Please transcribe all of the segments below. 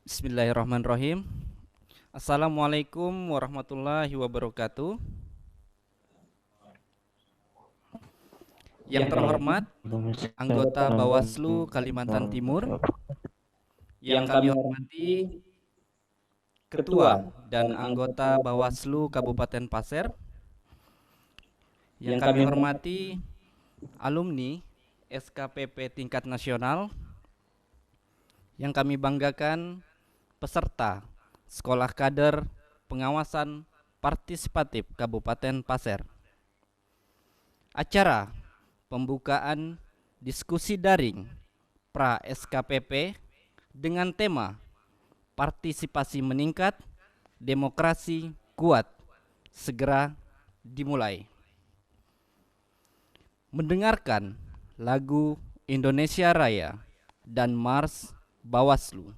Bismillahirrahmanirrahim. Assalamualaikum warahmatullahi wabarakatuh. Yang terhormat anggota Bawaslu Kalimantan Timur, yang kami hormati Ketua dan anggota Bawaslu Kabupaten Pasir, yang kami hormati alumni SKPP tingkat nasional, yang kami banggakan peserta Sekolah Kader Pengawasan Partisipatif Kabupaten Pasir. Acara pembukaan diskusi daring pra SKPP dengan tema partisipasi meningkat, demokrasi kuat, segera dimulai. Mendengarkan lagu Indonesia Raya dan Mars Bawaslu.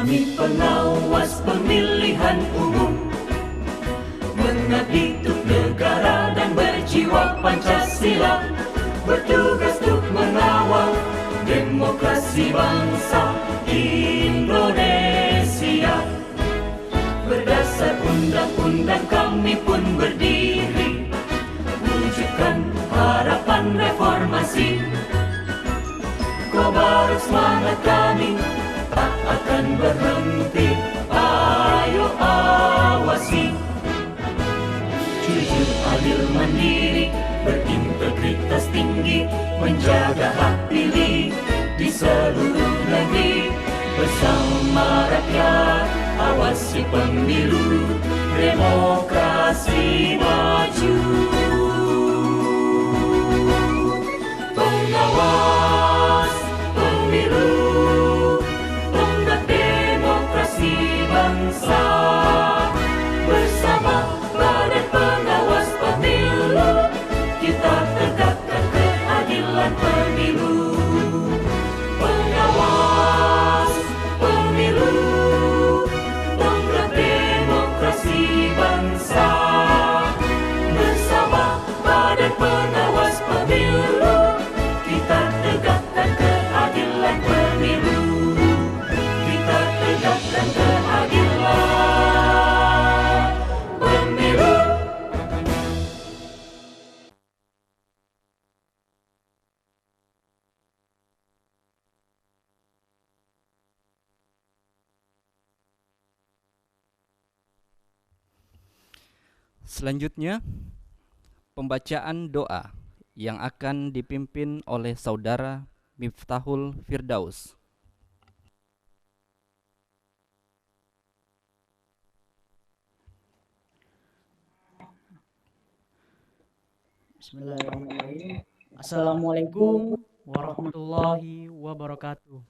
Kami pengawas pemilihan umum, mengabdi untuk negara dan berjiwa Pancasila, bertugas untuk mengawal demokrasi bangsa Indonesia. Berdasar undang-undang kami pun berdiri, wujudkan harapan reformasi. Kobar semangat kami tak akan berhenti, ayo awasi. Jujur, adil, mandiri, berintegritas tinggi, menjaga hak pilih di seluruh negeri. Bersama rakyat, awasi pemilu, demokrasi maju. Pengawas pemilu, tonggak demokrasi bangsa. Bersama Badan Pengawas Pemilu, kita tegakkan keadilan pemilu. Pengawas pemilu, tonggak demokrasi bangsa. Bersama Badan Pengawas Pemilu, kita tegakkan keadilan pemilu. Kita tegakkan keadilan pemilu. Selanjutnya, pembacaan doa yang akan dipimpin oleh Saudara Miftahul Firdaus. Bismillahirrahmanirrahim. Assalamualaikum warahmatullahi wabarakatuh.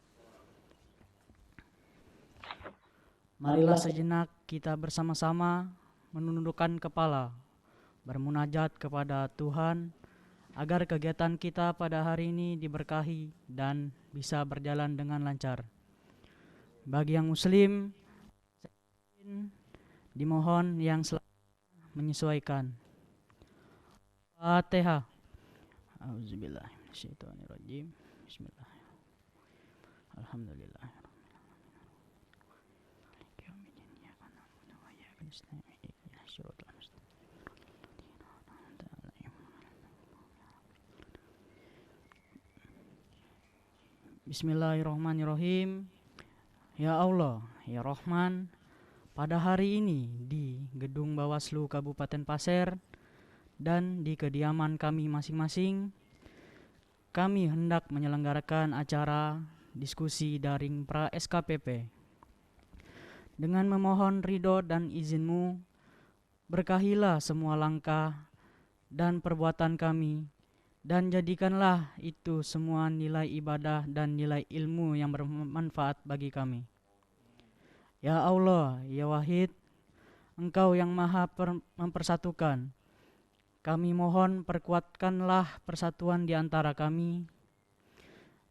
Marilah sejenak kita bersama-sama menundukkan kepala, bermunajat kepada Tuhan agar kegiatan kita pada hari ini diberkahi dan bisa berjalan dengan lancar. Bagi yang muslim, dimohon yang menyesuaikan. Fatihah. Auzubillahi minasyaitonirrajim. Bismillahirrahmanirrahim. Alhamdulillah. Bismillahirrahmanirrahim. Ya Allah, ya Rahman, pada hari ini di Gedung Bawaslu Kabupaten Pasir dan di kediaman kami masing-masing, kami hendak menyelenggarakan acara diskusi daring pra SKPP. Dengan memohon ridho dan izin-Mu, berkahilah semua langkah dan perbuatan kami, dan jadikanlah itu semua nilai ibadah dan nilai ilmu yang bermanfaat bagi kami. Ya Allah, ya Wahid, Engkau yang maha mempersatukan. Kami mohon perkuatkanlah persatuan di antara kami.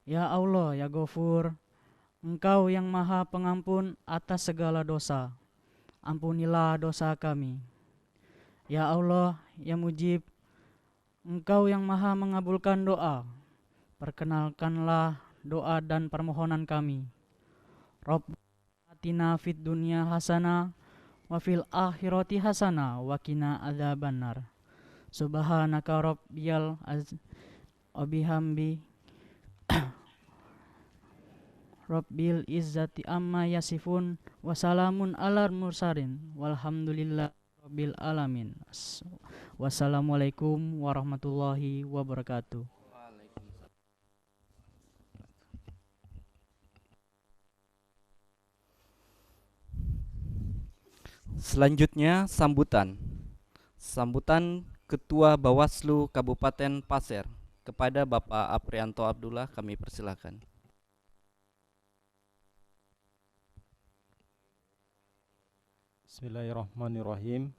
Ya Allah, ya Ghafur, Engkau yang maha pengampun atas segala dosa. Ampunilah dosa kami. Ya Allah, ya Mujib, Engkau yang maha mengabulkan doa. Perkenalkanlah doa dan permohonan kami. Rabb atina fid dunya hasanah wa fil akhirati hasanah wa qina adzabannar. Subhanaka rabbiyal bihamdi rabbil izzati amma yasifun wa salamun alal mursalin walhamdulillah rabbil alamin. Wassalamualaikum warahmatullahi wabarakatuh. Selanjutnya sambutan Ketua Bawaslu Kabupaten Pasir kepada Bapak Aprianto Abdullah, kami persilakan. Bismillahirrahmanirrahim.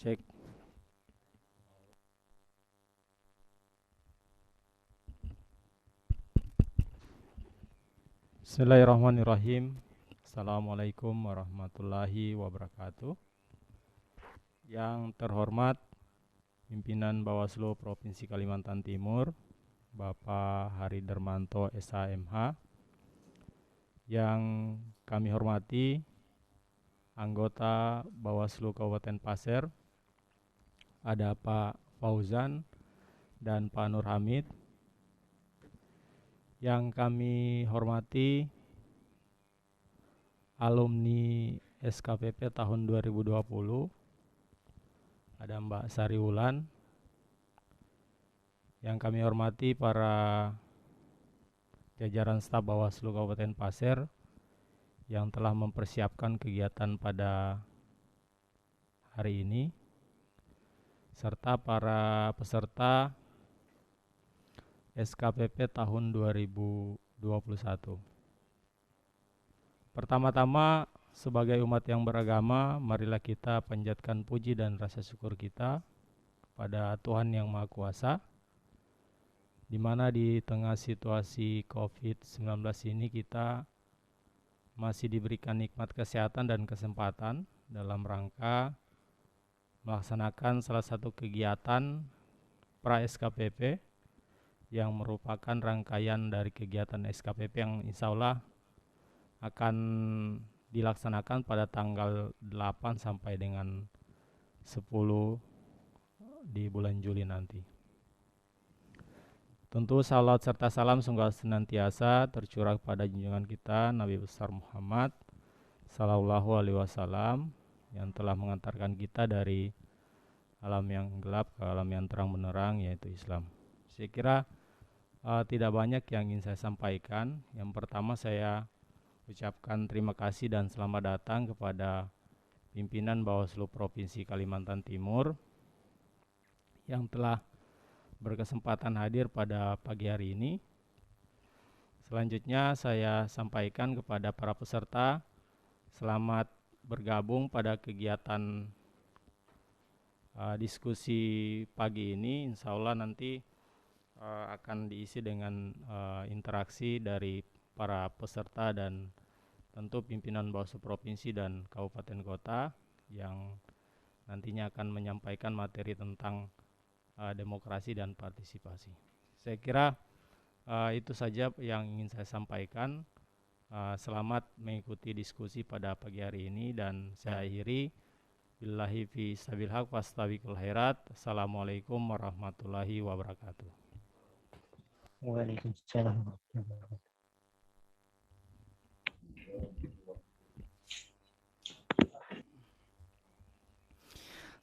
Cek. Bismillahirrahmanirrahim. Assalamualaikum warahmatullahi wabarakatuh. Yang terhormat Pimpinan Bawaslu Provinsi Kalimantan Timur, Bapak Hari Dermanto SHMH. Yang kami hormati anggota Bawaslu Kabupaten Pasir, ada Pak Fauzan dan Pak Nur Hamid. Yang kami hormati alumni SKPP tahun 2020, ada Mbak Sari Wulan. Yang kami hormati para jajaran staf Bawaslu Kabupaten Pasir yang telah mempersiapkan kegiatan pada hari ini, serta para peserta SKPP tahun 2021. Pertama-tama, sebagai umat yang beragama, marilah kita panjatkan puji dan rasa syukur kita kepada Tuhan Yang Maha Kuasa, di mana di tengah situasi COVID-19 ini kita masih diberikan nikmat kesehatan dan kesempatan dalam rangka melaksanakan salah satu kegiatan pra SKPP yang merupakan rangkaian dari kegiatan SKPP yang insya Allah akan dilaksanakan pada tanggal 8 sampai dengan 10 di bulan Juli nanti. Tentu salat serta salam semoga senantiasa tercurah pada junjungan kita Nabi besar Muhammad sallallahu alaihi wasallam yang telah mengantarkan kita dari alam yang gelap ke alam yang terang benderang, yaitu Islam. Saya kira tidak banyak yang ingin saya sampaikan. Yang pertama saya ucapkan terima kasih dan selamat datang kepada pimpinan Bawaslu Provinsi Kalimantan Timur yang telah berkesempatan hadir pada pagi hari ini. Selanjutnya saya sampaikan kepada para peserta, selamat bergabung pada kegiatan diskusi pagi ini. Insya Allah nanti akan diisi dengan interaksi dari para peserta dan tentu pimpinan Bawaslu Provinsi dan Kabupaten Kota yang nantinya akan menyampaikan materi tentang demokrasi dan partisipasi. Saya kira itu saja yang ingin saya sampaikan. Selamat mengikuti diskusi pada pagi hari ini dan saya akhiri. Billahi fi sabil haq fastabiqul khairat. Assalamualaikum warahmatullahi wabarakatuh. Waalaikumsalam.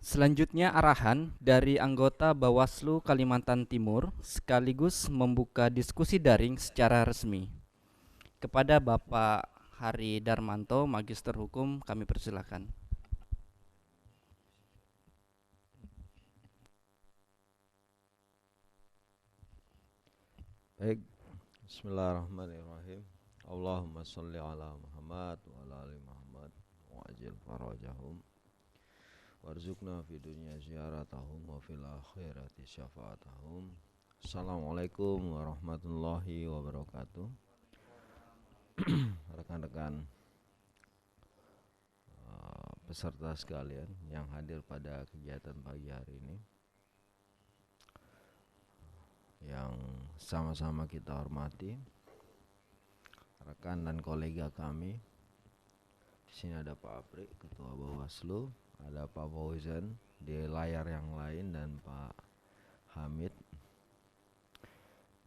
Selanjutnya arahan dari anggota Bawaslu Kalimantan Timur sekaligus membuka diskusi daring secara resmi. Kepada Bapak Hari Darmanto, Magister Hukum, kami persilakan. Baik, bismillahirrahmanirrahim. Allahumma sholli ala Muhammad wa ala ali Muhammad wa ajil farajahum warzuqna fi dunya ziyaratahum wa fil akhirati syafaatahum. Assalamualaikum warahmatullahi wabarakatuh. Rekan-rekan peserta sekalian yang hadir pada kegiatan pagi hari ini, yang sama-sama kita hormati, rekan dan kolega kami. Di sini ada Pak Apri, Ketua Bawaslu, ada Pak Fauzan di layar yang lain dan Pak Hamid.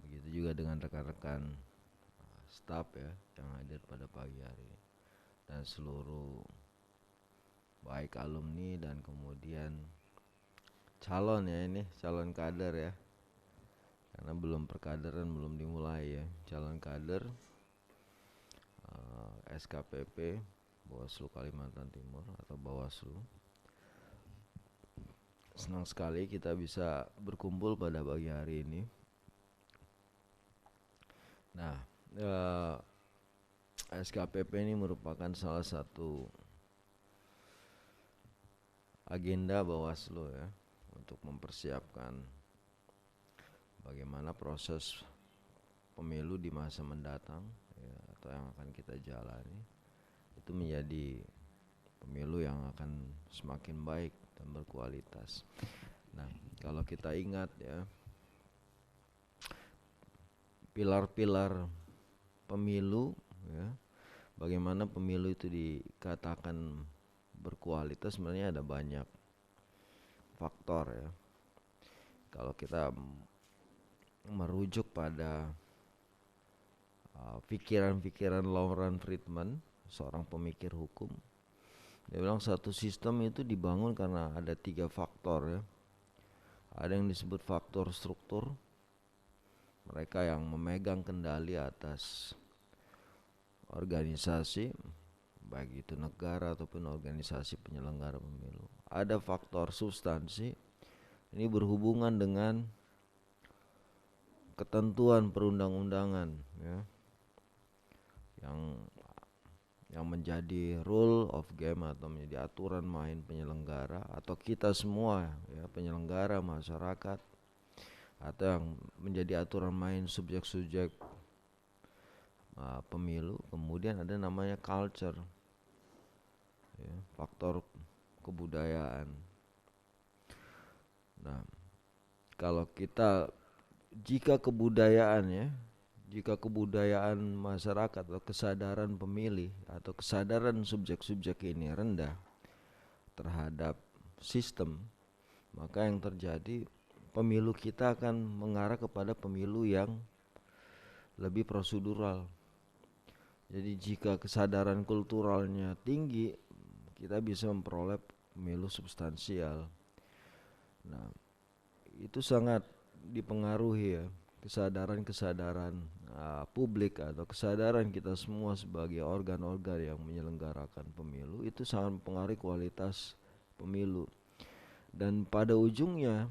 Begitu juga dengan rekan-rekan staf ya yang hadir pada pagi hari ini dan seluruh baik alumni dan kemudian calon ya, ini calon kader ya. Karena belum perkaderan belum dimulai ya, calon kader SKPP Bawaslu Kalimantan Timur atau Bawaslu. Senang sekali kita bisa berkumpul pada pagi hari ini. Nah, SKPP ini merupakan salah satu agenda Bawaslu ya untuk mempersiapkan bagaimana proses pemilu di masa mendatang ya, atau yang akan kita jalani itu menjadi pemilu yang akan semakin baik dan berkualitas. Nah, kalau kita ingat ya, pilar-pilar pemilu ya, bagaimana pemilu itu dikatakan berkualitas, sebenarnya ada banyak faktor ya. Kalau kita merujuk pada pikiran-pikiran Lawrence Friedman, seorang pemikir hukum, dia bilang satu sistem itu dibangun karena ada 3 faktor ya. Ada yang disebut faktor struktur, mereka yang memegang kendali atas organisasi, baik itu negara ataupun organisasi penyelenggara pemilu. Ada faktor substansi, ini berhubungan dengan ketentuan perundang-undangan ya, yang menjadi rule of game atau menjadi aturan main penyelenggara atau kita semua ya, penyelenggara masyarakat, atau yang menjadi aturan main subjek-subjek pemilu. Kemudian ada namanya culture ya, faktor kebudayaan. Nah, kalau jika kebudayaan masyarakat atau kesadaran pemilih atau kesadaran subjek-subjek ini rendah terhadap sistem, maka yang terjadi pemilu kita akan mengarah kepada pemilu yang lebih prosedural. Jadi jika kesadaran kulturalnya tinggi, kita bisa memperoleh pemilu substansial. Nah, itu sangat dipengaruhi ya kesadaran publik atau kesadaran kita semua sebagai organ-organ yang menyelenggarakan pemilu itu sangat mempengaruhi kualitas pemilu. Dan pada ujungnya,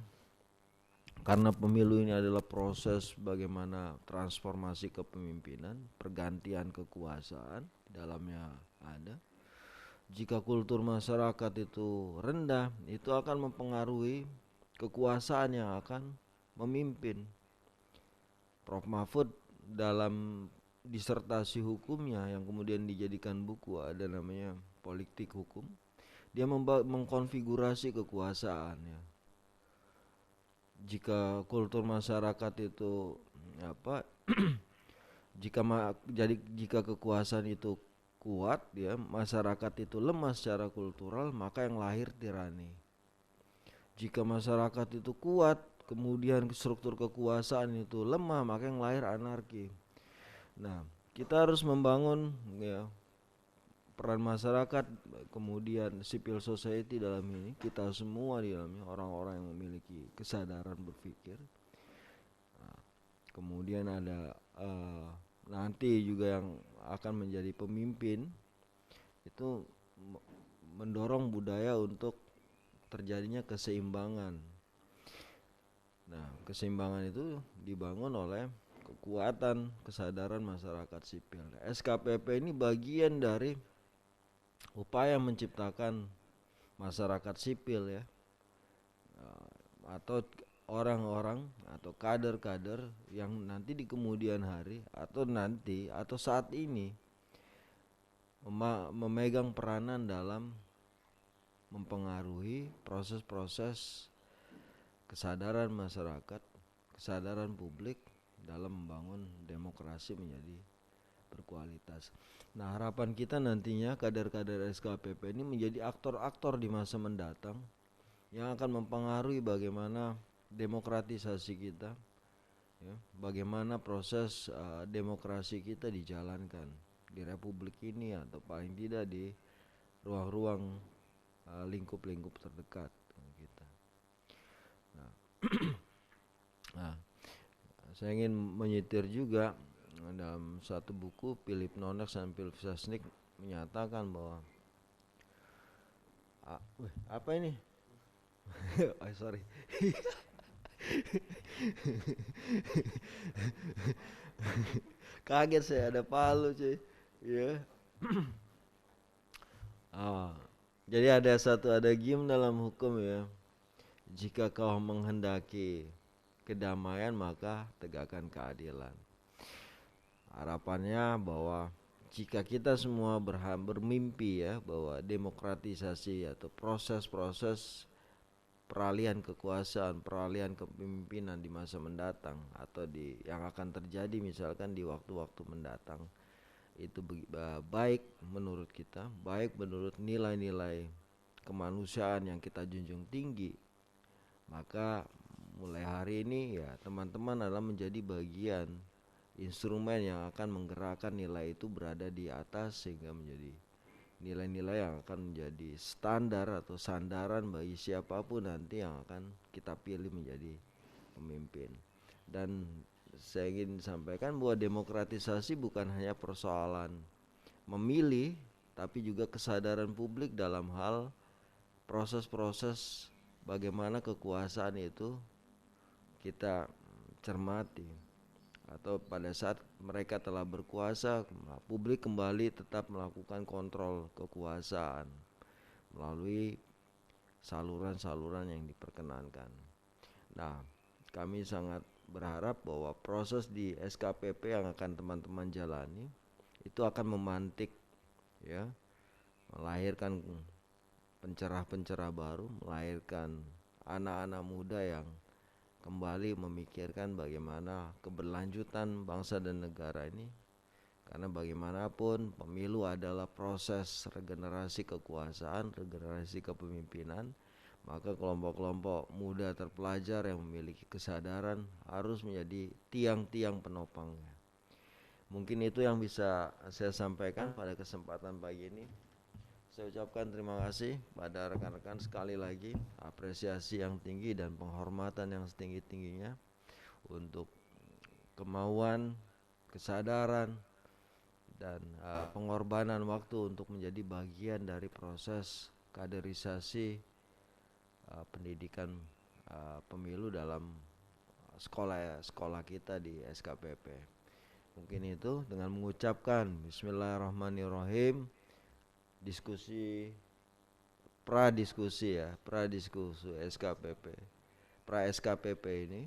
karena pemilu ini adalah proses bagaimana transformasi kepemimpinan, pergantian kekuasaan di dalamnya ada. Jika kultur masyarakat itu rendah, itu akan mempengaruhi kekuasaan yang akan memimpin. Prof. Mahfud dalam disertasi hukumnya yang kemudian dijadikan buku ada namanya Politik Hukum. Dia mengkonfigurasi kekuasaan ya. Jika kultur masyarakat itu jika kekuasaan itu kuat ya, masyarakat itu lemah secara kultural, maka yang lahir tirani. Jika masyarakat itu kuat, kemudian struktur kekuasaan itu lemah, maka yang lahir anarki. Nah, kita harus membangun ya peran masyarakat, kemudian civil society dalam ini, kita semua di dalamnya orang-orang yang memiliki kesadaran berpikir. Nah, kemudian ada nanti juga yang akan menjadi pemimpin itu mendorong budaya untuk terjadinya keseimbangan. Nah, keseimbangan itu dibangun oleh kekuatan kesadaran masyarakat sipil. SKPP ini bagian dari upaya menciptakan masyarakat sipil ya, atau orang-orang atau kader-kader yang nanti di kemudian hari atau saat ini memegang peranan dalam mempengaruhi proses-proses kesadaran masyarakat, kesadaran publik dalam membangun demokrasi menjadi berkualitas. Nah, harapan kita nantinya kader-kader SKPP ini menjadi aktor-aktor di masa mendatang yang akan mempengaruhi bagaimana demokratisasi kita ya, bagaimana proses demokrasi kita dijalankan di republik ini atau paling tidak di ruang-ruang lingkup-lingkup terdekat kita. Nah, saya ingin menyitir juga dalam satu buku Philip Nonex dan Philip Sasnick menyatakan bahwa apa ini? Sorry. Kaget saya, ada palu cuy ya. Jadi ada gium dalam hukum ya, jika kau menghendaki kedamaian maka tegakkan keadilan. Harapannya bahwa jika kita semua bermimpi ya bahwa demokratisasi atau proses-proses peralihan kekuasaan, peralihan kepemimpinan di masa mendatang atau yang akan terjadi misalkan di waktu-waktu mendatang itu baik menurut kita, baik menurut nilai-nilai kemanusiaan yang kita junjung tinggi, maka mulai hari ini ya teman-teman adalah menjadi bagian instrumen yang akan menggerakkan nilai itu berada di atas sehingga menjadi nilai-nilai yang akan menjadi standar atau sandaran bagi siapapun nanti yang akan kita pilih menjadi pemimpin. Dan saya ingin sampaikan bahwa demokratisasi bukan hanya persoalan memilih, tapi juga kesadaran publik dalam hal proses-proses bagaimana kekuasaan itu kita cermati. Atau pada saat mereka telah berkuasa, publik kembali tetap melakukan kontrol kekuasaan melalui saluran-saluran yang diperkenankan. Nah, kami sangat berharap bahwa proses di SKPP yang akan teman-teman jalani itu akan memantik ya, melahirkan pencerah-pencerah baru, melahirkan anak-anak muda yang kembali memikirkan bagaimana keberlanjutan bangsa dan negara ini. Karena bagaimanapun pemilu adalah proses regenerasi kekuasaan, regenerasi kepemimpinan, maka kelompok-kelompok muda terpelajar yang memiliki kesadaran harus menjadi tiang-tiang penopangnya. Mungkin itu yang bisa saya sampaikan pada kesempatan pagi ini. Saya ucapkan terima kasih pada rekan-rekan, sekali lagi apresiasi yang tinggi dan penghormatan yang setinggi-tingginya untuk kemauan, kesadaran, dan pengorbanan waktu untuk menjadi bagian dari proses kaderisasi pendidikan pemilu dalam sekolah kita di SKPP. Mungkin itu dengan mengucapkan Bismillahirrahmanirrahim, diskusi pradiskusi SKPP pra SKPP ini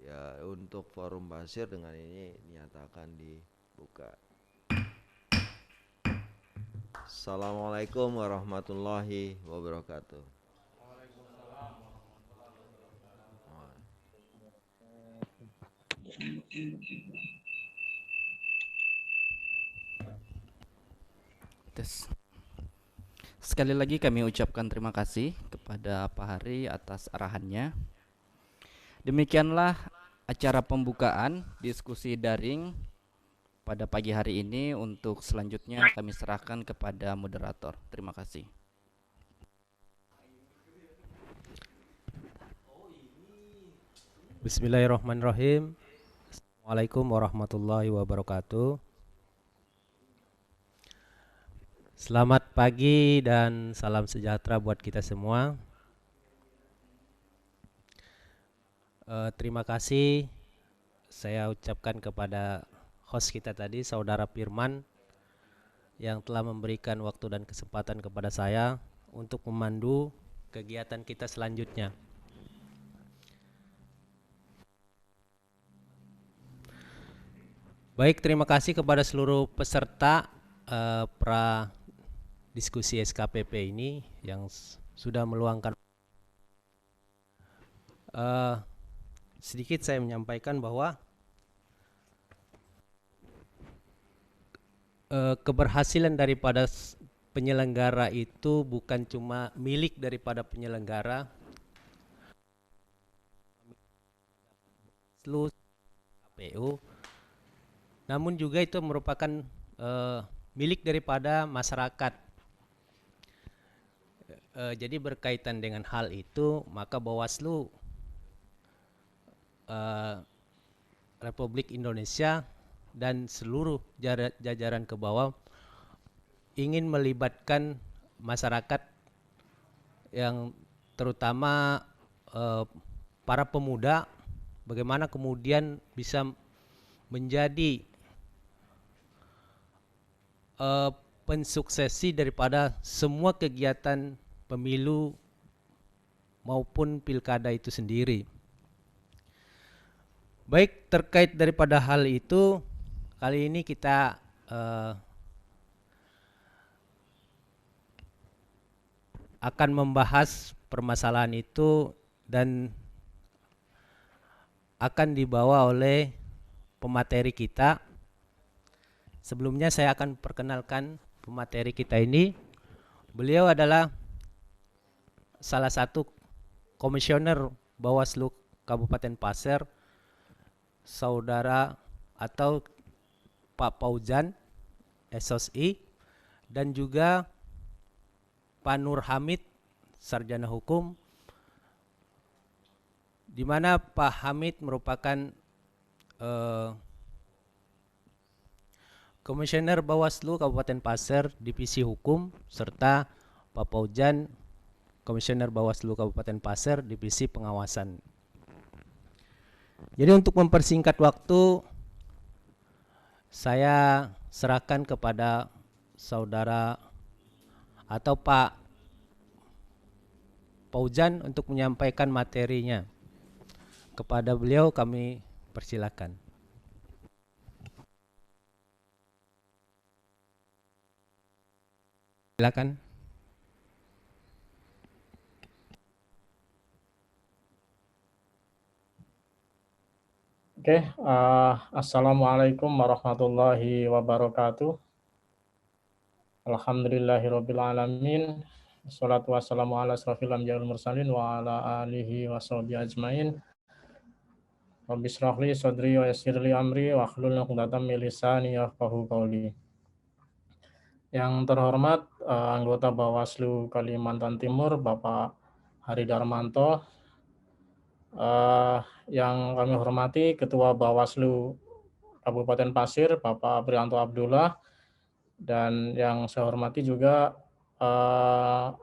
ya untuk forum Basir dengan ini dinyatakan dibuka. Assalamualaikum warahmatullahi wabarakatuh. Tes. Sekali lagi kami ucapkan terima kasih kepada Pak Hari atas arahannya. Demikianlah acara pembukaan diskusi daring pada pagi hari ini. Untuk selanjutnya kami serahkan kepada moderator. Terima kasih. Bismillahirrahmanirrahim. Assalamualaikum warahmatullahi wabarakatuh. Selamat pagi dan salam sejahtera buat kita semua. Terima kasih saya ucapkan kepada host kita tadi, Saudara Firman, yang telah memberikan waktu dan kesempatan kepada saya untuk memandu kegiatan kita selanjutnya. Baik, terima kasih kepada seluruh peserta pra diskusi SKPP ini yang sudah meluangkan. Sedikit saya menyampaikan bahwa keberhasilan daripada penyelenggara itu bukan cuma milik daripada penyelenggara, seluruh KPU, namun juga itu merupakan milik daripada masyarakat. Jadi berkaitan dengan hal itu, maka Bawaslu Republik Indonesia dan seluruh jajaran ke bawah ingin melibatkan masyarakat, yang terutama para pemuda, bagaimana kemudian bisa menjadi pensuksesi daripada semua kegiatan pemilu maupun pilkada itu sendiri. Baik, terkait daripada hal itu, kali ini kita akan membahas permasalahan itu dan akan dibawa oleh pemateri kita. Sebelumnya saya akan perkenalkan pemateri kita ini. Beliau adalah salah satu komisioner Bawaslu Kabupaten Pasir, Saudara atau Pak Paujan SOSI, dan juga Pak Nur Hamid, Sarjana Hukum, di mana Pak Hamid merupakan Komisioner Bawaslu Kabupaten Pasir Divisi Hukum, serta Pak Paujan, Komisioner Bawaslu Kabupaten Pasir Divisi Pengawasan. Jadi untuk mempersingkat waktu, saya serahkan kepada saudara atau Pak Paujan untuk menyampaikan materinya. Kepada beliau kami persilakan. Silakan. Oke, Assalamualaikum warahmatullahi wabarakatuh. Alhamdulillahirabbil alamin. Wassalatu wassalamu ala asrofil anbiya'i wal mursalin wa ala alihi washabihi ajmain. Rabbi shrah li sadri wa yassir li amri wa hlul 'uqdatam min lisani yafqahu qawli. Yang terhormat anggota Bawaslu Kalimantan Timur, Bapak Hari Darmanto, Yang kami hormati Ketua Bawaslu Kabupaten Pasir, Bapak Prianto Abdullah, dan yang saya hormati juga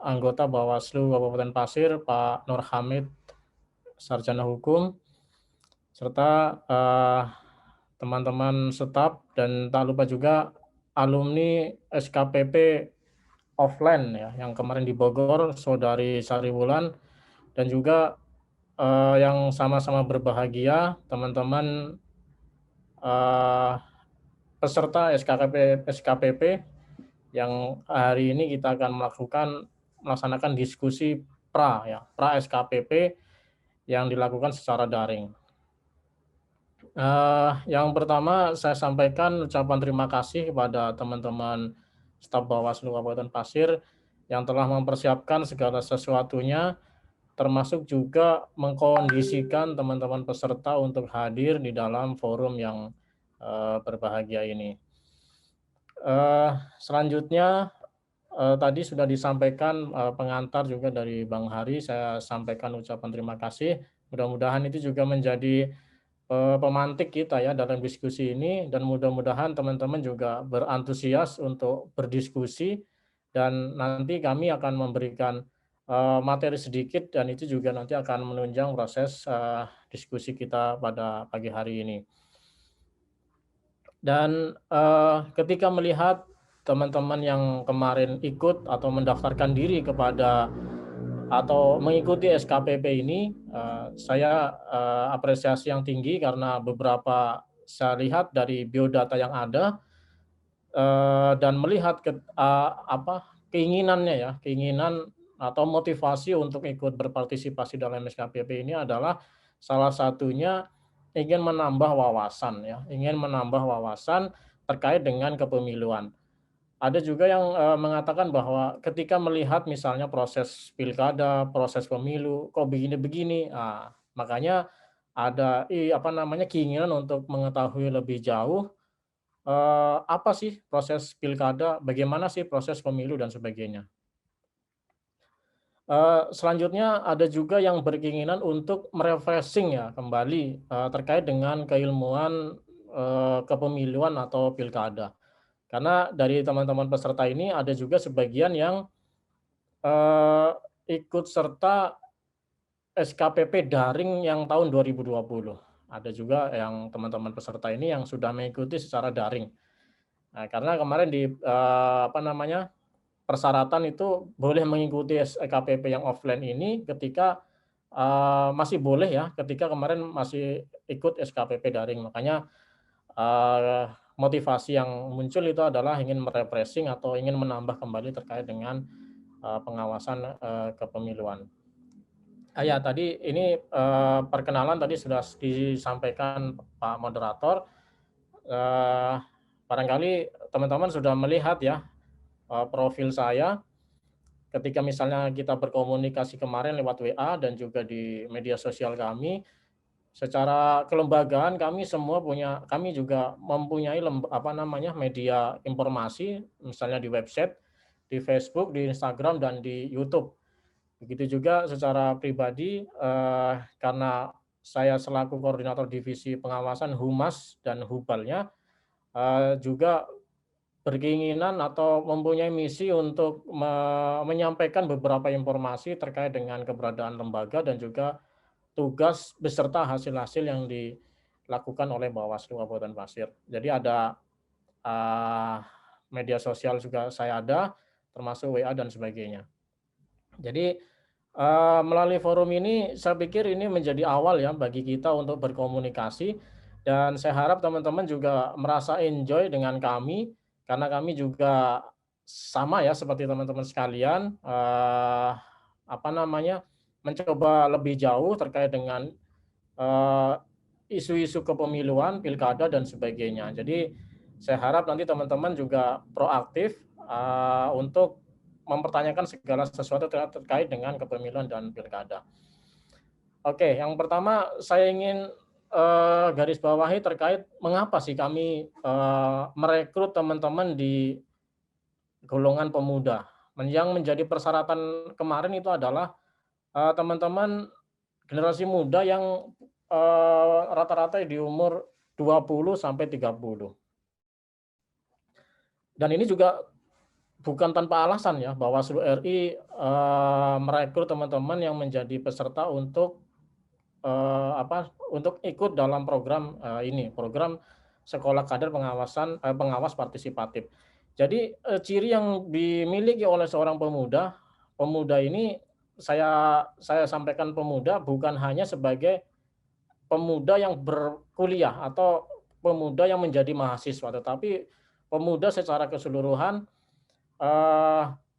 anggota Bawaslu Kabupaten Pasir, Pak Nur Hamid, Sarjana Hukum, serta teman-teman staf, dan tak lupa juga alumni SKPP offline ya, yang kemarin di Bogor, Saudari Sari Wulan, dan juga yang sama-sama berbahagia, teman-teman peserta SKPP yang hari ini kita akan melaksanakan diskusi pra SKPP yang dilakukan secara daring. Yang pertama saya sampaikan ucapan terima kasih kepada teman-teman staf Bawaslu Kabupaten Pasir yang telah mempersiapkan segala sesuatunya, termasuk juga mengkondisikan teman-teman peserta untuk hadir di dalam forum yang berbahagia ini. Selanjutnya tadi sudah disampaikan pengantar juga dari Bang Hari, saya sampaikan ucapan terima kasih. Mudah-mudahan itu juga menjadi pemantik kita ya dalam diskusi ini, dan mudah-mudahan teman-teman juga berantusias untuk berdiskusi, dan nanti kami akan memberikan materi sedikit, dan itu juga nanti akan menunjang proses diskusi kita pada pagi hari ini. Dan ketika melihat teman-teman yang kemarin ikut atau mendaftarkan diri kepada atau mengikuti SKPP ini, saya apresiasi yang tinggi karena beberapa saya lihat dari biodata yang ada dan melihat keinginan atau motivasi untuk ikut berpartisipasi dalam SKPP ini adalah salah satunya ingin menambah wawasan terkait dengan kepemiluan. Ada juga yang mengatakan bahwa ketika melihat misalnya proses pilkada, proses pemilu, kok begini-begini, makanya ada keinginan untuk mengetahui lebih jauh apa sih proses pilkada, bagaimana sih proses pemilu dan sebagainya. Selanjutnya ada juga yang berkeinginan untuk merefreshing ya kembali terkait dengan keilmuan kepemiluan atau pilkada. Karena dari teman-teman peserta ini ada juga sebagian yang ikut serta SKPP daring yang tahun 2020. Ada juga yang teman-teman peserta ini yang sudah mengikuti secara daring. Nah, karena kemarin di persyaratan itu boleh mengikuti SKPP yang offline ini ketika masih boleh ya, ketika kemarin masih ikut SKPP daring. Makanya motivasi yang muncul itu adalah ingin merefreshing atau ingin menambah kembali terkait dengan pengawasan kepemiluan. Ya tadi ini perkenalan tadi sudah disampaikan Pak Moderator. Barangkali teman-teman sudah melihat ya profil saya ketika misalnya kita berkomunikasi kemarin lewat WA dan juga di media sosial kami. Secara kelembagaan kami juga mempunyai media informasi, misalnya di website, di Facebook, di Instagram, dan di YouTube. Begitu juga secara pribadi, karena saya selaku koordinator divisi pengawasan Humas dan Hubalnya, juga berkeinginan atau mempunyai misi untuk menyampaikan beberapa informasi terkait dengan keberadaan lembaga dan juga tugas beserta hasil-hasil yang dilakukan oleh Bawaslu Kabupaten Pasir. Jadi ada media sosial juga saya ada, termasuk WA dan sebagainya. Jadi melalui forum ini saya pikir ini menjadi awal ya bagi kita untuk berkomunikasi, dan saya harap teman-teman juga merasa enjoy dengan kami, karena kami juga sama ya seperti teman-teman sekalian mencoba lebih jauh terkait dengan isu-isu kepemiluan, pilkada, dan sebagainya. Jadi saya harap nanti teman-teman juga proaktif untuk mempertanyakan segala sesuatu terkait dengan kepemiluan dan pilkada. Oke, yang pertama saya ingin garis bawahi terkait mengapa sih kami merekrut teman-teman di golongan pemuda. Yang menjadi persyaratan kemarin itu adalah teman-teman generasi muda yang rata-rata di umur 20 sampai 30. Dan ini juga bukan tanpa alasan ya, Bawaslu RI merekrut teman-teman yang menjadi peserta untuk untuk ikut dalam program program sekolah kader pengawas partisipatif. Jadi ciri yang dimiliki oleh seorang pemuda, pemuda ini saya sampaikan pemuda bukan hanya sebagai pemuda yang berkuliah atau pemuda yang menjadi mahasiswa, tetapi pemuda secara keseluruhan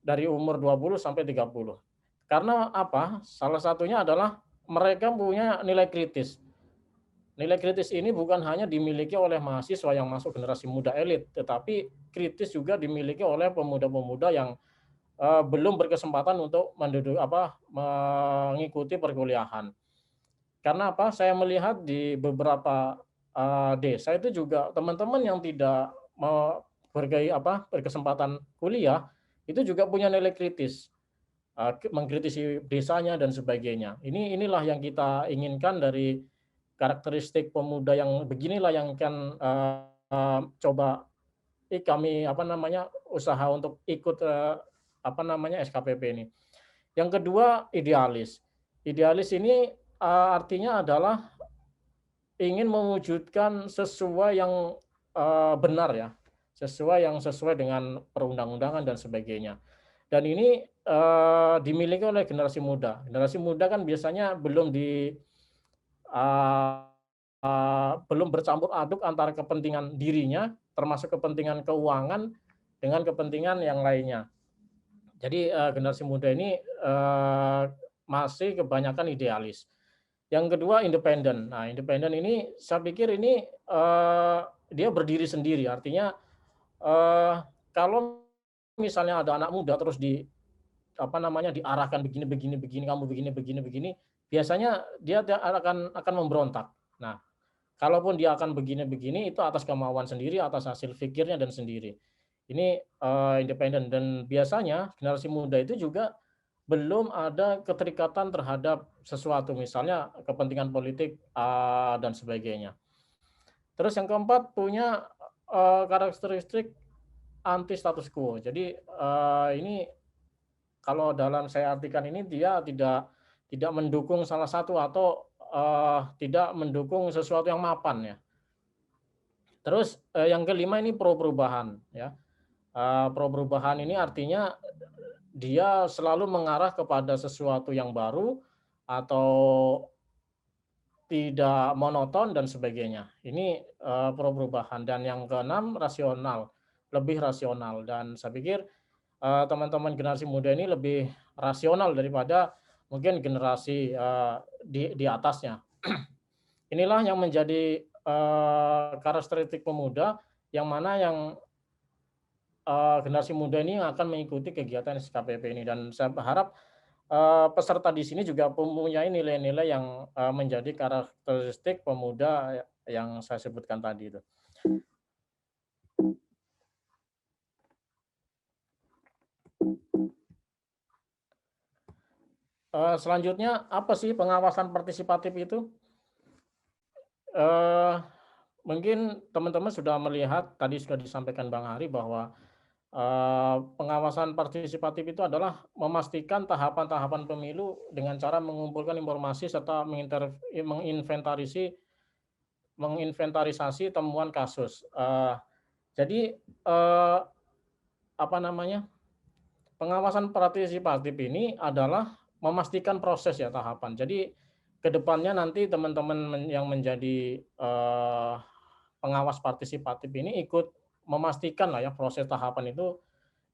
dari umur 20 sampai 30. Karena apa? Salah satunya adalah mereka punya nilai kritis. Nilai kritis ini bukan hanya dimiliki oleh mahasiswa yang masuk generasi muda elit, tetapi kritis juga dimiliki oleh pemuda-pemuda yang belum berkesempatan untuk mengikuti perkuliahan. Karena apa? Saya melihat di beberapa desa itu juga teman-teman yang tidak berkesempatan kuliah itu juga punya nilai kritis, mengkritisi desanya dan sebagainya. Inilah yang kita inginkan dari karakteristik pemuda yang beginilah yang akan coba kami usaha untuk ikut SKPP ini. Yang kedua, idealis. Idealis ini artinya adalah ingin mewujudkan sesuai yang benar ya, sesuai dengan perundang-undangan dan sebagainya. Dan ini dimiliki oleh generasi muda. Generasi muda kan biasanya belum bercampur aduk antara kepentingan dirinya, termasuk kepentingan keuangan dengan kepentingan yang lainnya. Jadi generasi muda ini masih kebanyakan idealis. Yang kedua, independen. Nah, independen ini saya pikir ini dia berdiri sendiri. Artinya kalau misalnya ada anak muda terus diarahkan begini, kamu begini, biasanya dia akan memberontak. Nah, kalaupun dia akan begini itu atas kemauan sendiri, atas hasil pikirnya dan sendiri. Ini independen, dan biasanya generasi muda itu juga belum ada keterikatan terhadap sesuatu, misalnya kepentingan politik dan sebagainya. Terus yang keempat, punya karakteristik anti status quo. Jadi ini kalau dalam saya artikan ini, dia tidak mendukung salah satu atau tidak mendukung sesuatu yang mapan ya. Terus yang kelima ini pro perubahan ya. Pro perubahan ini artinya dia selalu mengarah kepada sesuatu yang baru atau tidak monoton dan sebagainya. Ini pro perubahan. Dan yang keenam, rasional, lebih rasional. Dan saya pikir teman-teman generasi muda ini lebih rasional daripada mungkin generasi di atasnya. Inilah yang menjadi karakteristik pemuda yang mana yang generasi muda ini yang akan mengikuti kegiatan SKPP ini. Dan saya berharap peserta di sini juga mempunyai nilai-nilai yang menjadi karakteristik pemuda yang saya sebutkan tadi itu. Selanjutnya, apa sih pengawasan partisipatif itu? Mungkin teman-teman sudah melihat, tadi sudah disampaikan Bang Hari bahwa pengawasan partisipatif itu adalah memastikan tahapan-tahapan pemilu dengan cara mengumpulkan informasi serta menginventarisasi temuan kasus. Jadi pengawasan partisipatif ini adalah memastikan proses ya, tahapan. Jadi kedepannya nanti teman-teman yang menjadi pengawas partisipatif ini ikut memastikan lah ya proses tahapan itu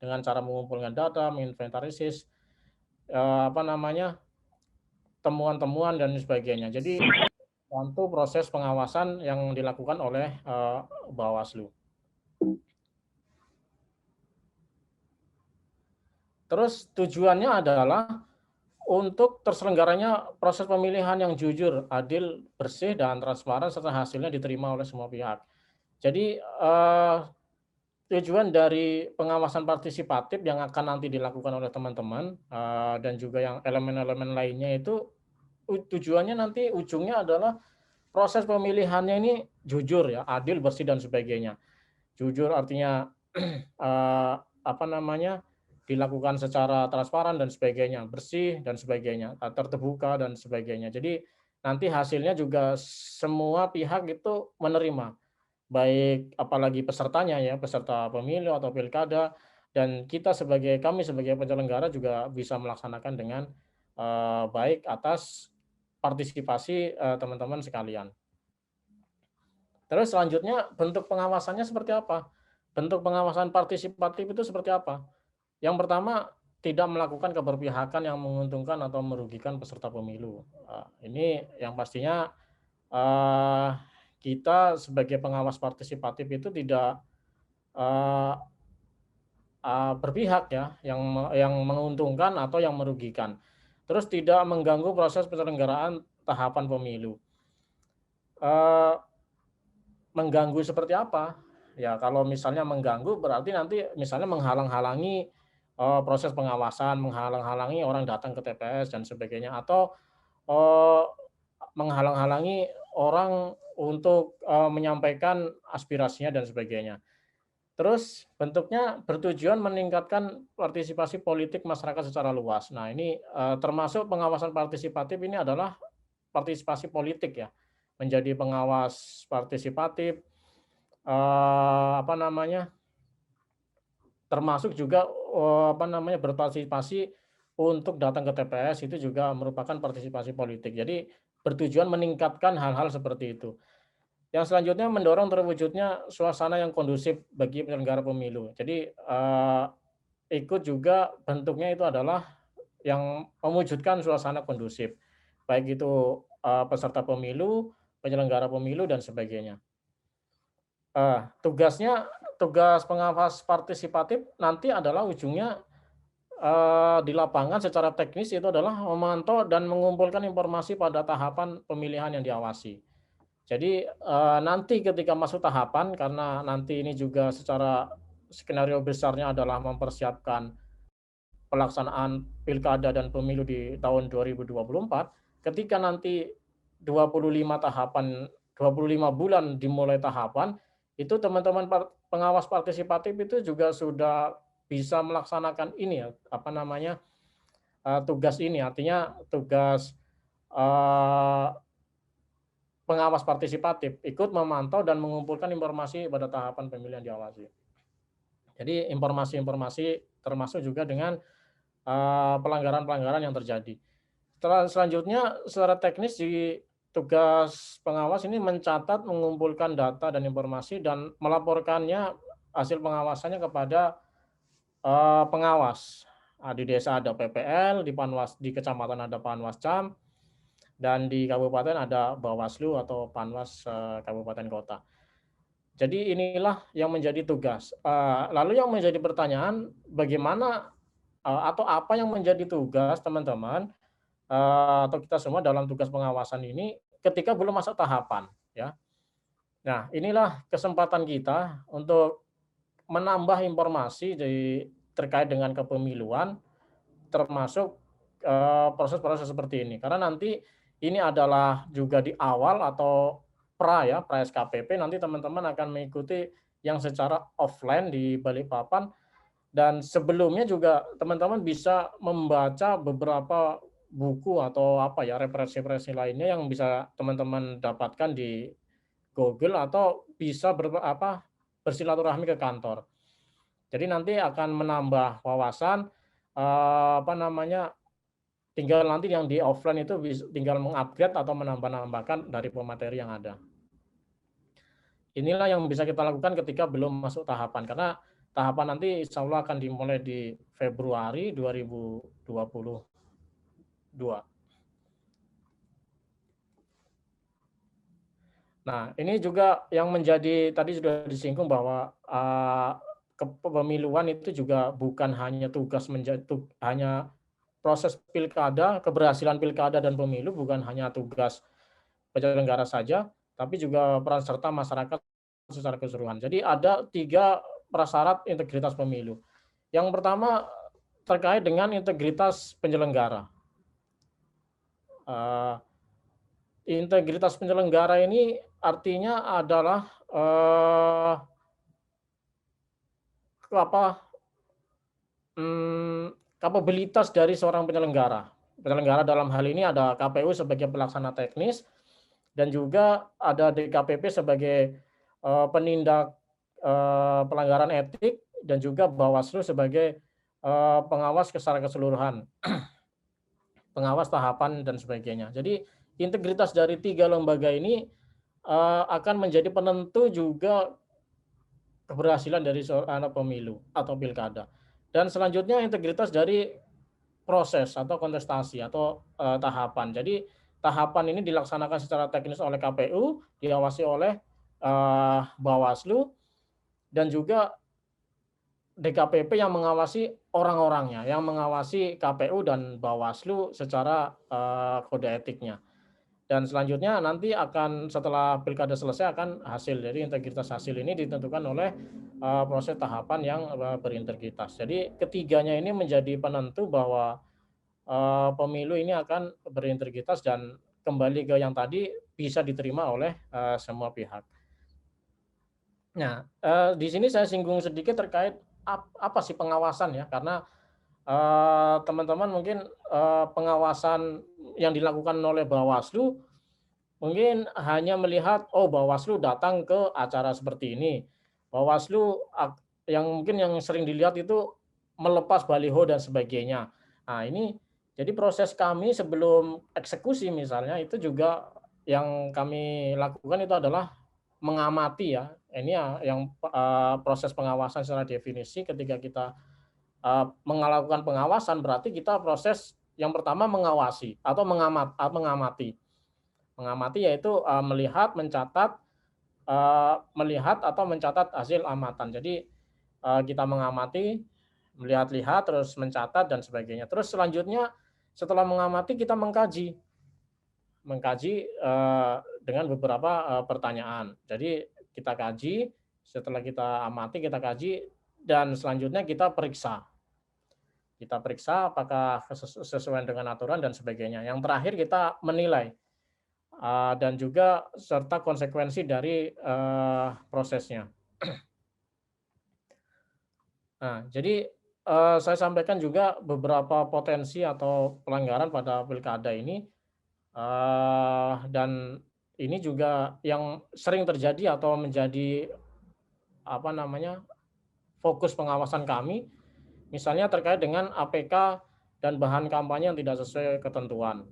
dengan cara mengumpulkan data, menginventarisasi temuan-temuan dan sebagainya. Jadi bantu proses pengawasan yang dilakukan oleh Bawaslu. Terus tujuannya adalah untuk terselenggaranya proses pemilihan yang jujur, adil, bersih, dan transparan serta hasilnya diterima oleh semua pihak. Jadi tujuan dari pengawasan partisipatif yang akan nanti dilakukan oleh teman-teman dan juga yang elemen-elemen lainnya itu tujuannya nanti ujungnya adalah proses pemilihannya ini jujur ya, adil, bersih dan sebagainya. Jujur artinya apa namanya, dilakukan secara transparan dan sebagainya, bersih dan sebagainya, terbuka dan sebagainya. Jadi nanti hasilnya juga semua pihak itu menerima, baik apalagi pesertanya ya, peserta pemilu atau pilkada, dan kami sebagai penyelenggara juga bisa melaksanakan dengan baik atas partisipasi teman-teman sekalian. Terus selanjutnya bentuk pengawasannya seperti apa? Bentuk pengawasan partisipatif itu seperti apa? Yang pertama, tidak melakukan keberpihakan yang menguntungkan atau merugikan peserta pemilu. Ini yang pastinya kita sebagai pengawas partisipatif itu tidak berpihak ya, yang menguntungkan atau yang merugikan. Terus tidak mengganggu proses penyelenggaraan tahapan pemilu. Mengganggu seperti apa? Ya kalau misalnya mengganggu berarti nanti misalnya menghalang-halangi proses pengawasan, menghalang-halangi orang datang ke TPS dan sebagainya, atau menghalang-halangi orang untuk menyampaikan aspirasinya dan sebagainya. Terus bentuknya bertujuan meningkatkan partisipasi politik masyarakat secara luas. Nah ini termasuk pengawasan partisipatif ini adalah partisipasi politik ya, menjadi pengawas partisipatif, apa namanya, termasuk juga apa namanya, berpartisipasi untuk datang ke TPS itu juga merupakan partisipasi politik. Jadi bertujuan meningkatkan hal-hal seperti itu. Yang selanjutnya mendorong terwujudnya suasana yang kondusif bagi penyelenggara pemilu. Jadi ikut juga bentuknya itu adalah yang mewujudkan suasana kondusif, baik itu peserta pemilu, penyelenggara pemilu dan sebagainya. Tugas pengawas partisipatif nanti adalah ujungnya di lapangan secara teknis itu adalah memantau dan mengumpulkan informasi pada tahapan pemilihan yang diawasi. Jadi nanti ketika masuk tahapan, karena nanti ini juga secara skenario besarnya adalah mempersiapkan pelaksanaan pilkada dan pemilu di tahun 2024, ketika nanti 25 bulan dimulai tahapan, itu teman-teman pengawas partisipatif itu juga sudah bisa melaksanakan ini ya, apa namanya, tugas ini, artinya tugas pengawas partisipatif, ikut memantau dan mengumpulkan informasi pada tahapan pemilihan diawasi. Jadi informasi-informasi termasuk juga dengan pelanggaran-pelanggaran yang terjadi. Selanjutnya secara teknis di tugas pengawas ini mencatat, mengumpulkan data dan informasi dan melaporkannya hasil pengawasannya kepada pengawas. Di desa ada PPL, di kecamatan ada Panwascam, dan di kabupaten ada Bawaslu atau Panwas kabupaten kota. Jadi inilah yang menjadi tugas. Lalu yang menjadi pertanyaan, bagaimana atau apa yang menjadi tugas teman-teman atau kita semua dalam tugas pengawasan ini ketika belum masuk tahapan, ya. Nah, inilah kesempatan kita untuk menambah informasi terkait dengan kepemiluan, termasuk proses-proses seperti ini. Karena nanti ini adalah juga di awal atau pra SKPP, nanti teman-teman akan mengikuti yang secara offline di Balikpapan, dan sebelumnya juga teman-teman bisa membaca beberapa buku atau referensi-referensi lainnya yang bisa teman-teman dapatkan di Google atau bisa bersilaturahmi ke kantor. Jadi nanti akan menambah wawasan, tinggal nanti yang di offline itu tinggal mengupgrade atau menambah-nambahkan dari pemateri yang ada. Inilah yang bisa kita lakukan ketika belum masuk tahapan, karena tahapan nanti insya Allah akan dimulai di Februari 2022. Nah, ini juga yang menjadi, tadi sudah disinggung bahwa kepemiluan itu juga bukan hanya hanya proses pilkada, keberhasilan pilkada dan pemilu bukan hanya tugas penyelenggara saja, tapi juga peran serta masyarakat secara keseluruhan. Jadi ada 3 prasyarat integritas pemilu. Yang pertama terkait dengan integritas penyelenggara. Eh, Integritas penyelenggara ini artinya adalah apa kapabilitas dari seorang penyelenggara. Penyelenggara dalam hal ini ada KPU sebagai pelaksana teknis dan juga ada DKPP sebagai penindak pelanggaran etik dan juga Bawaslu sebagai pengawas secara keseluruhan, pengawas tahapan dan sebagainya. Jadi integritas dari tiga lembaga ini akan menjadi penentu juga keberhasilan dari seorang pemilu atau pilkada. Dan selanjutnya integritas dari proses atau kontestasi atau tahapan. Jadi tahapan ini dilaksanakan secara teknis oleh KPU, diawasi oleh Bawaslu, dan juga DKPP yang mengawasi orang-orangnya, yang mengawasi KPU dan Bawaslu secara kode etiknya. Dan selanjutnya nanti akan setelah pilkada selesai akan hasil dari integritas hasil ini ditentukan oleh proses tahapan yang berintegritas. Jadi ketiganya ini menjadi penentu bahwa pemilu ini akan berintegritas dan kembali ke yang tadi bisa diterima oleh semua pihak. Nah, di sini saya singgung sedikit terkait apa sih pengawasan ya, karena teman-teman mungkin pengawasan yang dilakukan oleh Bawaslu mungkin hanya melihat Bawaslu datang ke acara seperti ini. Bawaslu yang mungkin yang sering dilihat itu melepas baliho dan sebagainya. Nah, ini jadi proses kami sebelum eksekusi misalnya itu juga yang kami lakukan itu adalah mengamati ya. Ini yang proses pengawasan secara definisi ketika kita melakukan pengawasan berarti kita proses yang pertama mengawasi atau mengamati. Mengamati yaitu melihat, mencatat, melihat atau mencatat hasil amatan. Jadi kita mengamati, melihat-lihat, terus mencatat dan sebagainya. Terus selanjutnya setelah mengamati kita mengkaji dengan beberapa pertanyaan. Jadi kita kaji, setelah kita amati, kita kaji, dan selanjutnya kita periksa. Kita periksa apakah sesuai dengan aturan dan sebagainya. Yang terakhir kita menilai dan juga serta konsekuensi dari prosesnya. Nah, jadi saya sampaikan juga beberapa potensi atau pelanggaran pada pilkada ini, dan ini juga yang sering terjadi atau menjadi fokus pengawasan kami, misalnya terkait dengan APK dan bahan kampanye yang tidak sesuai ketentuan.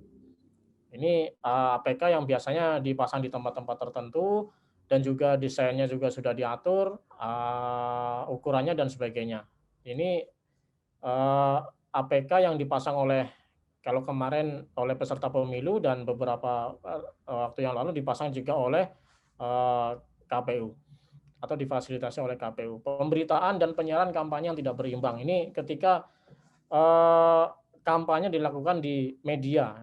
Ini APK yang biasanya dipasang di tempat-tempat tertentu dan juga desainnya juga sudah diatur, ukurannya dan sebagainya. Ini APK yang dipasang oleh, kalau kemarin oleh peserta pemilu dan beberapa waktu yang lalu dipasang juga oleh KPU atau difasilitasi oleh KPU. Pemberitaan dan penyiaran kampanye yang tidak berimbang. Ini ketika kampanye dilakukan di media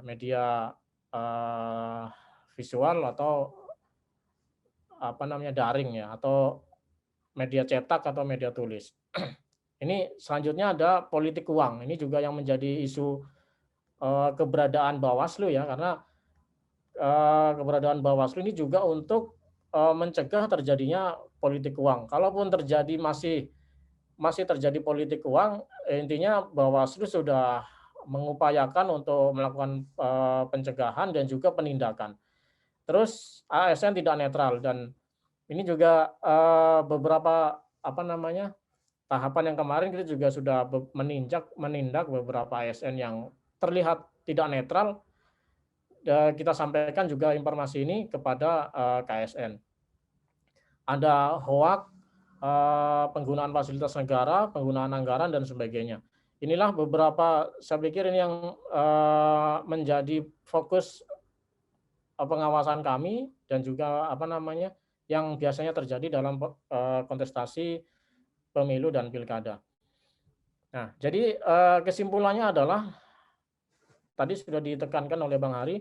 visual atau daring ya, atau media cetak atau media tulis. Ini selanjutnya ada politik uang. Ini juga yang menjadi isu keberadaan Bawaslu ya, karena keberadaan Bawaslu ini juga untuk mencegah terjadinya politik uang. Kalaupun terjadi masih terjadi politik uang, intinya Bawaslu sudah mengupayakan untuk melakukan pencegahan dan juga penindakan. Terus ASN tidak netral, dan ini juga beberapa tahapan yang kemarin kita juga sudah menindak beberapa ASN yang terlihat tidak netral. Kita sampaikan juga informasi ini kepada KSN. Ada hoak, penggunaan fasilitas negara, penggunaan anggaran dan sebagainya. Inilah beberapa, saya pikir ini yang menjadi fokus pengawasan kami dan juga yang biasanya terjadi dalam kontestasi pemilu dan pilkada. Nah, jadi kesimpulannya adalah tadi sudah ditekankan oleh Bang Hari,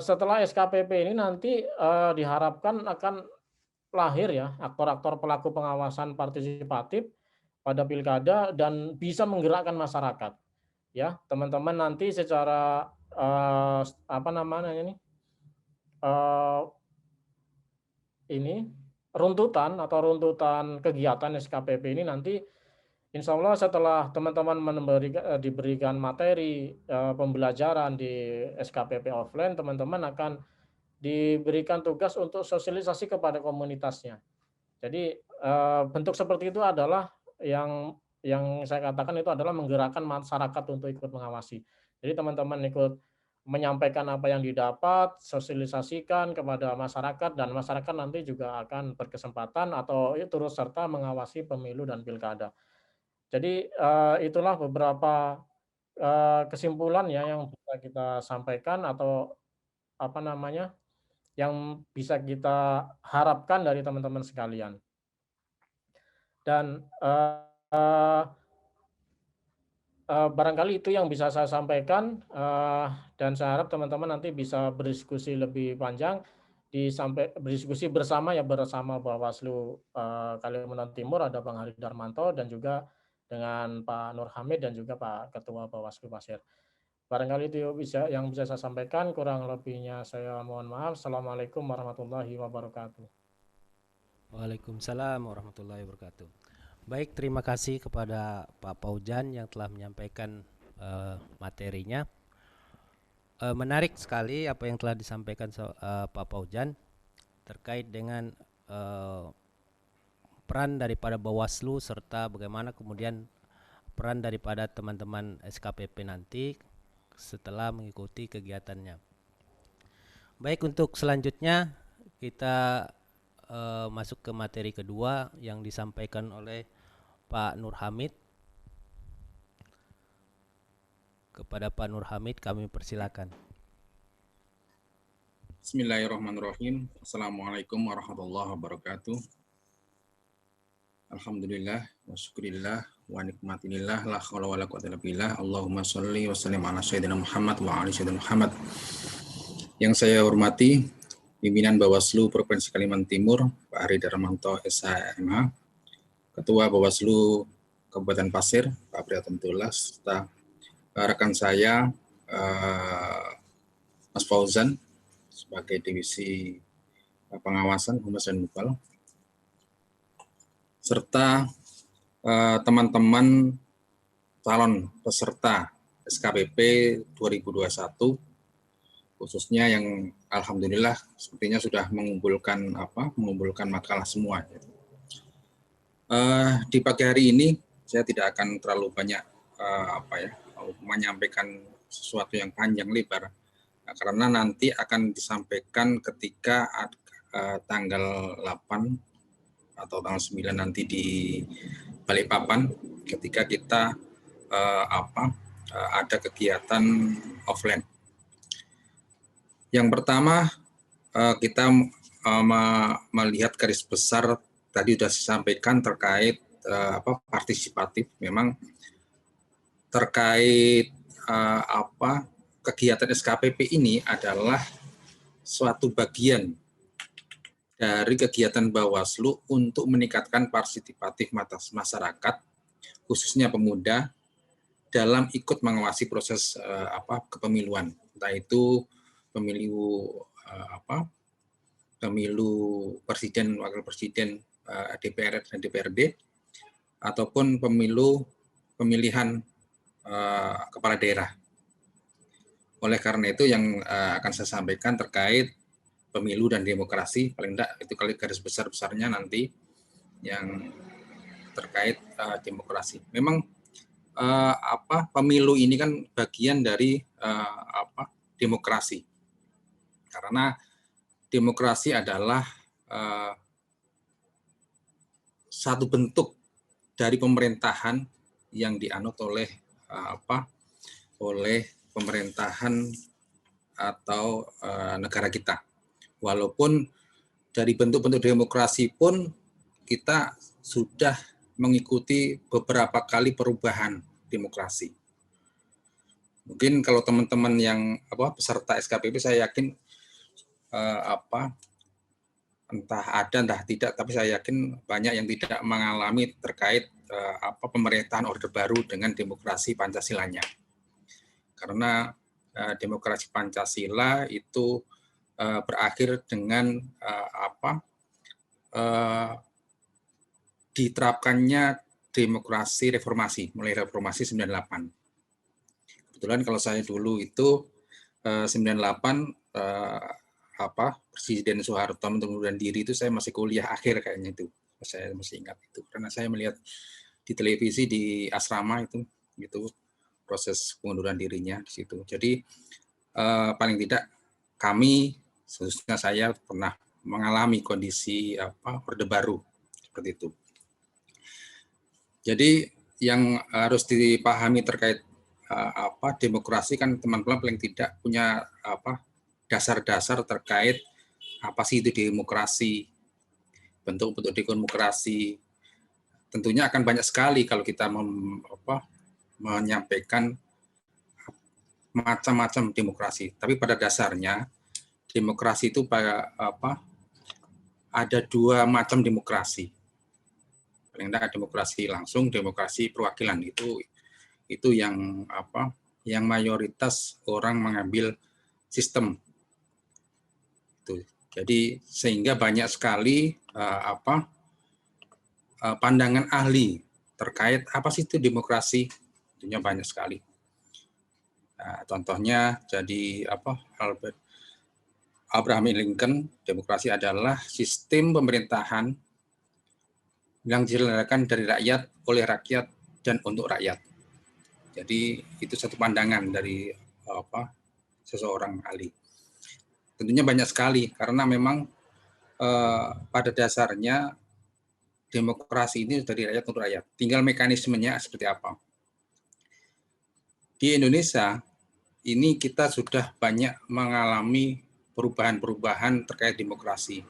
setelah SKPP ini nanti diharapkan akan lahir ya aktor-aktor pelaku pengawasan partisipatif pada pilkada dan bisa menggerakkan masyarakat. Ya, teman-teman nanti secara apa namanya eh, ini runtutan kegiatan SKPP ini nanti insya Allah setelah teman-teman diberikan materi pembelajaran di SKPP offline, teman-teman akan diberikan tugas untuk sosialisasi kepada komunitasnya. Jadi bentuk seperti itu adalah yang saya katakan itu adalah menggerakkan masyarakat untuk ikut mengawasi. Jadi teman-teman ikut menyampaikan apa yang didapat, sosialisasikan kepada masyarakat, dan masyarakat nanti juga akan berkesempatan atau turut serta mengawasi pemilu dan pilkada. Jadi itulah beberapa kesimpulan ya yang bisa kita sampaikan atau apa namanya yang bisa kita harapkan dari teman-teman sekalian. Dan barangkali itu yang bisa saya sampaikan, dan saya harap teman-teman nanti bisa berdiskusi lebih panjang, berdiskusi bersama ya, bersama Bawaslu Kalimantan Timur, ada Bang Hari Darmanto dan juga dengan Pak Nur Hamid dan juga Pak Ketua Bawaslu Pasir. Barangkali itu yang bisa saya sampaikan, kurang lebihnya saya mohon maaf. Assalamualaikum warahmatullahi wabarakatuh. Waalaikumsalam warahmatullahi wabarakatuh. Baik, terima kasih kepada Pak Paujan yang telah menyampaikan materinya. Menarik sekali apa yang telah disampaikan Pak Paujan terkait dengan peran daripada Bawaslu serta bagaimana kemudian peran daripada teman-teman SKPP nanti setelah mengikuti kegiatannya. Baik, untuk selanjutnya kita masuk ke materi kedua yang disampaikan oleh Pak Nur Hamid. Kepada Pak Nur Hamid kami persilakan. Bismillahirrahmanirrahim. Assalamualaikum warahmatullahi wabarakatuh. Alhamdulillah wa syukurillah wa nikmatinillah la haula wala quwwata illa billah. Allahumma sholli wa sallim ala sayyidina Muhammad wa ali sayyidina Muhammad. Yang saya hormati pimpinan Bawaslu Provinsi Kalimantan Timur, Pak Hari Darmanto SHMH, Ketua Bawaslu Kabupaten Pasir, Pak Prihatantullah, serta rekan saya Mas Fauzan sebagai Divisi Pengawasan Humas dan Mubal, serta teman-teman calon peserta SKPP 2021, khususnya yang alhamdulillah sepertinya sudah mengumpulkan makalah semua. Di pagi hari ini saya tidak akan terlalu banyak menyampaikan sesuatu yang panjang lebar, karena nanti akan disampaikan ketika tanggal 8 atau tanggal 9 nanti di Balikpapan ketika kita ada kegiatan offline. Yang pertama kita melihat garis besar tadi sudah disampaikan terkait partisipatif. Memang terkait kegiatan SKPP ini adalah suatu bagian dari kegiatan Bawaslu untuk meningkatkan partisipatif masyarakat, khususnya pemuda, dalam ikut mengawasi proses kepemiluan, entah itu pemilu presiden, wakil presiden, DPR dan DPRD, ataupun pemilihan kepala daerah. Oleh karena itu yang akan saya sampaikan terkait pemilu dan demokrasi, paling tidak itu kali garis besar-besarnya nanti yang terkait demokrasi. Memang pemilu ini kan bagian dari demokrasi. Karena demokrasi adalah satu bentuk dari pemerintahan yang dianut oleh pemerintahan atau negara kita. Walaupun dari bentuk-bentuk demokrasi pun kita sudah mengikuti beberapa kali perubahan demokrasi. Mungkin kalau teman-teman yang peserta SKPP, saya yakin entah ada entah tidak, tapi saya yakin banyak yang tidak mengalami terkait pemerintahan Orde Baru dengan demokrasi Pancasilanya. Karena demokrasi Pancasila itu berakhir dengan diterapkannya demokrasi reformasi, mulai reformasi 98. Kebetulan kalau saya dulu itu 98 Presiden Soeharto mengundurkan diri itu saya masih kuliah akhir kayaknya itu. Saya masih ingat itu karena saya melihat di televisi di asrama itu proses pengunduran dirinya di situ. Jadi paling tidak kami, khususnya saya pernah mengalami kondisi Orde Baru seperti itu. Jadi yang harus dipahami terkait demokrasi kan teman-teman paling tidak punya dasar-dasar terkait apa sih itu demokrasi, bentuk-bentuk demokrasi. Tentunya akan banyak sekali kalau kita menyampaikan macam-macam demokrasi. Tapi pada dasarnya demokrasi itu ada dua macam demokrasi. Paling tidak demokrasi langsung, demokrasi perwakilan itu yang yang mayoritas orang mengambil sistem. Jadi sehingga banyak sekali pandangan ahli terkait apa sih itu demokrasi, tentunya banyak sekali. Nah, contohnya jadi Abraham Lincoln, demokrasi adalah sistem pemerintahan yang diselenggarakan dari rakyat, oleh rakyat, dan untuk rakyat. Jadi itu satu pandangan dari seseorang ahli. Tentunya banyak sekali karena memang pada dasarnya demokrasi ini dari rakyat untuk rakyat. Tinggal mekanismenya seperti apa. Di Indonesia ini kita sudah banyak mengalami perubahan-perubahan terkait demokrasi.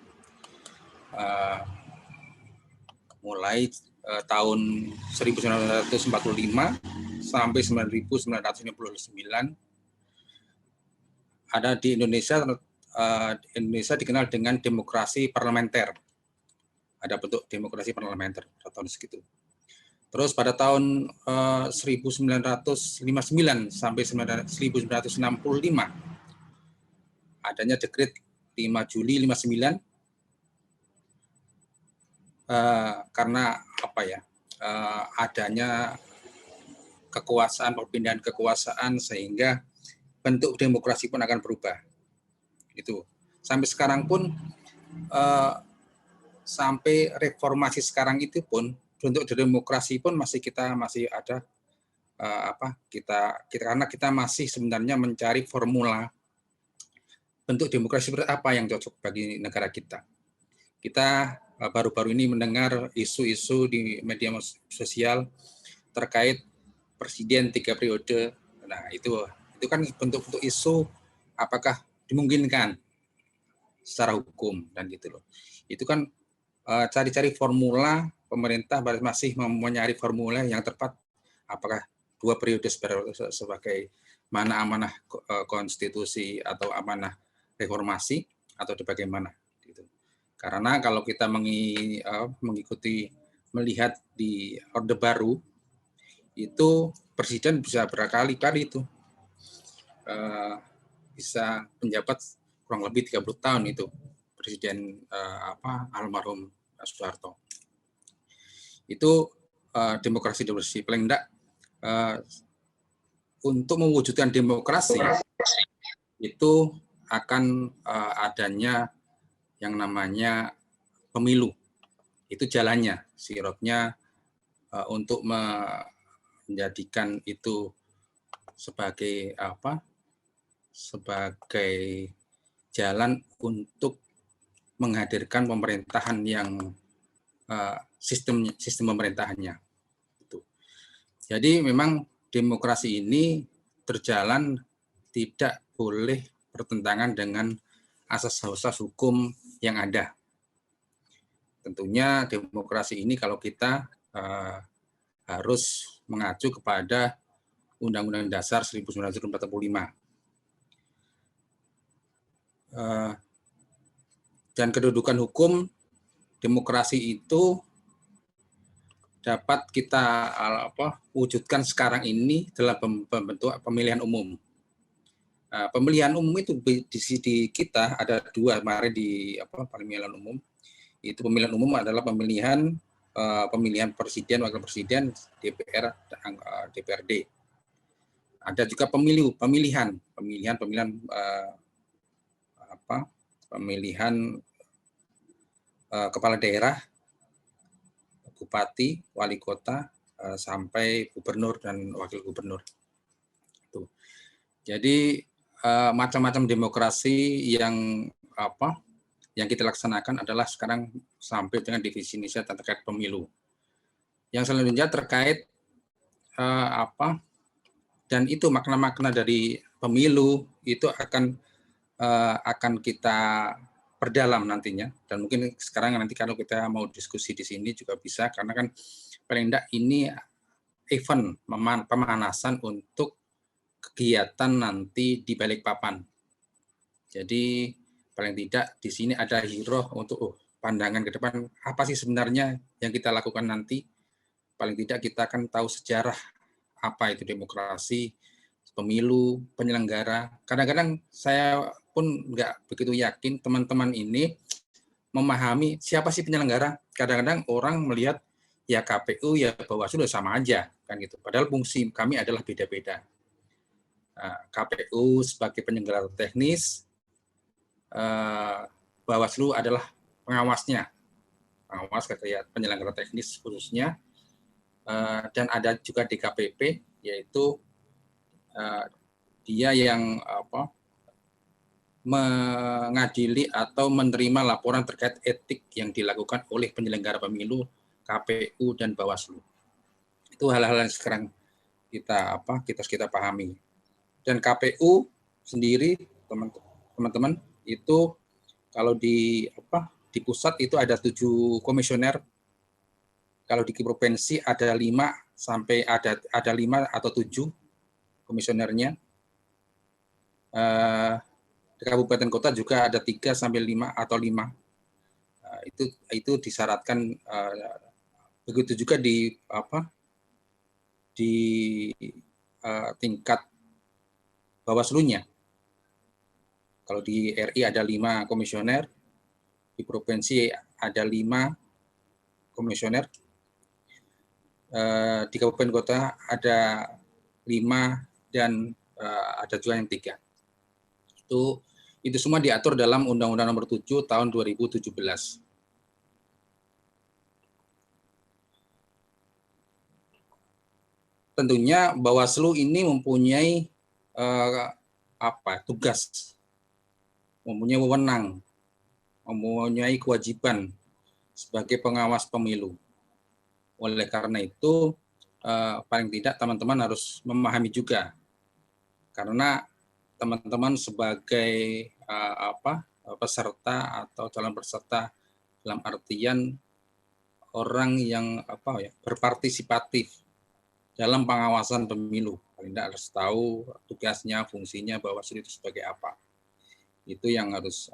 Mulai tahun 1945 sampai 1999 ada di Indonesia dikenal dengan demokrasi parlementer. Ada bentuk demokrasi parlementer pada tahun segitu. Terus pada tahun 1959 sampai 1965 adanya dekret 5 Juli 59 karena adanya kekuasaan, perpindahan kekuasaan sehingga bentuk demokrasi pun akan berubah. Itu sampai sekarang pun sampai reformasi sekarang itu pun bentuk demokrasi pun masih ada karena kita masih sebenarnya mencari formula bentuk demokrasi seperti apa yang cocok bagi negara kita. Kita baru-baru ini mendengar isu-isu di media sosial terkait presiden 3 periode. Nah, itu kan bentuk-bentuk isu apakah dimungkinkan secara hukum dan gitu loh. Itu kan cari-cari formula, pemerintah masih mencari formula yang tepat apakah 2 periode sebagai mana amanah konstitusi atau amanah reformasi atau bagaimana. Karena kalau kita melihat di Orde Baru, itu presiden bisa berkali-kali itu bisa menjabat kurang lebih 30 tahun itu presiden almarhum Soeharto. Itu demokrasi paling enggak untuk mewujudkan demokrasi itu akan adanya yang namanya pemilu. Itu jalannya, sirotnya untuk menjadikan itu sebagai sebagai jalan untuk menghadirkan pemerintahan yang sistem pemerintahannya. Jadi memang demokrasi ini berjalan tidak boleh bertentangan dengan asas-asas hukum yang ada. Tentunya demokrasi ini kalau kita harus mengacu kepada Undang-Undang Dasar 1945. Dan kedudukan hukum demokrasi itu dapat kita wujudkan sekarang ini dalam bentuk pemilihan umum. Pemilihan umum itu di kita ada dua kemarin di pemilihan umum. Itu pemilihan umum adalah pemilihan presiden, wakil presiden, DPR, dan DPRD. Ada juga pemilihan kepala daerah, bupati, wali kota, sampai gubernur dan wakil gubernur. Jadi macam-macam demokrasi yang kita laksanakan adalah sekarang sampai dengan divisi Indonesia terkait pemilu. Yang selanjutnya terkait dan itu makna-makna dari pemilu itu akan kita perdalam nantinya, dan mungkin sekarang nanti kalau kita mau diskusi di sini juga bisa, karena kan paling tidak ini event pemanasan untuk kegiatan nanti di Balikpapan. Jadi paling tidak di sini ada hero untuk pandangan ke depan apa sih sebenarnya yang kita lakukan nanti. Paling tidak kita akan tahu sejarah apa itu demokrasi, pemilu, penyelenggara. Kadang-kadang saya pun nggak begitu yakin teman-teman ini memahami siapa sih penyelenggara. Kadang-kadang orang melihat ya KPU, ya Bawaslu sama aja kan gitu. Padahal fungsi kami adalah beda-beda. KPU sebagai penyelenggara teknis, Bawaslu adalah pengawasnya, pengawas kegiatan penyelenggara teknis khususnya, dan ada juga DKPP, yaitu dia yang mengadili atau menerima laporan terkait etik yang dilakukan oleh penyelenggara pemilu, KPU dan Bawaslu. Itu hal-hal yang sekarang kita pahami. Dan KPU sendiri, teman-teman, itu kalau di pusat itu ada 7 komisioner. Kalau di provinsi ada 5 sampai ada 5 atau 7 komisionernya. Di kabupaten kota juga ada 3 sampai 5 atau 5. Itu disyaratkan, begitu juga di tingkat Bawaslu-nya. Kalau di RI ada 5 komisioner, di provinsi ada 5 komisioner, di kabupaten kota ada 5 dan ada juga yang 3. Itu semua diatur dalam Undang-Undang Nomor 7 Tahun 2017. Tentunya Bawaslu ini mempunyai tugas, mempunyai wewenang, mempunyai kewajiban sebagai pengawas pemilu. Oleh karena itu, paling tidak teman-teman harus memahami juga, karena teman-teman sebagai peserta atau calon peserta dalam artian orang yang berpartisipatif dalam pengawasan pemilu, paling tidak harus tahu tugasnya, fungsinya Bawaslu itu sebagai apa. Itu yang harus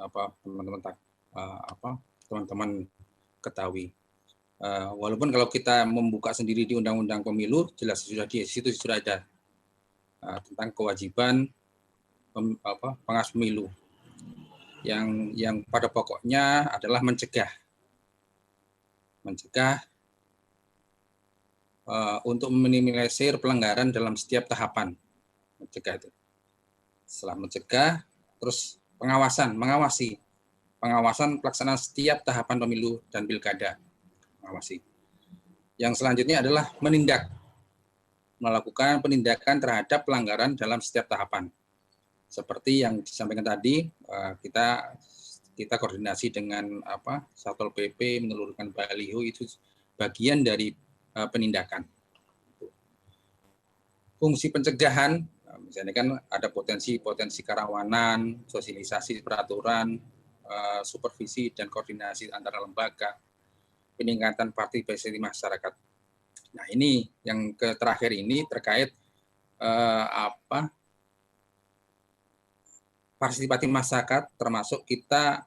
teman-teman ketahui. Walaupun kalau kita membuka sendiri di Undang-Undang Pemilu, jelas sudah di situ sudah ada tentang kewajiban pengawas pemilu yang pada pokoknya adalah mencegah untuk meminimalisir pelanggaran dalam setiap tahapan. Mencegah itu. Setelah mencegah, terus mengawasi pelaksanaan setiap tahapan pemilu dan pilkada. Mengawasi. Yang selanjutnya adalah melakukan penindakan terhadap pelanggaran dalam setiap tahapan. Seperti yang disampaikan tadi, kita koordinasi dengan Satpol PP menelurkan baliho, itu bagian dari penindakan. Fungsi pencegahan, misalnya kan ada potensi kerawanan, sosialisasi peraturan, supervisi dan koordinasi antara lembaga, peningkatan partisipasi masyarakat. Nah, ini yang terakhir ini terkait partisipasi masyarakat, termasuk kita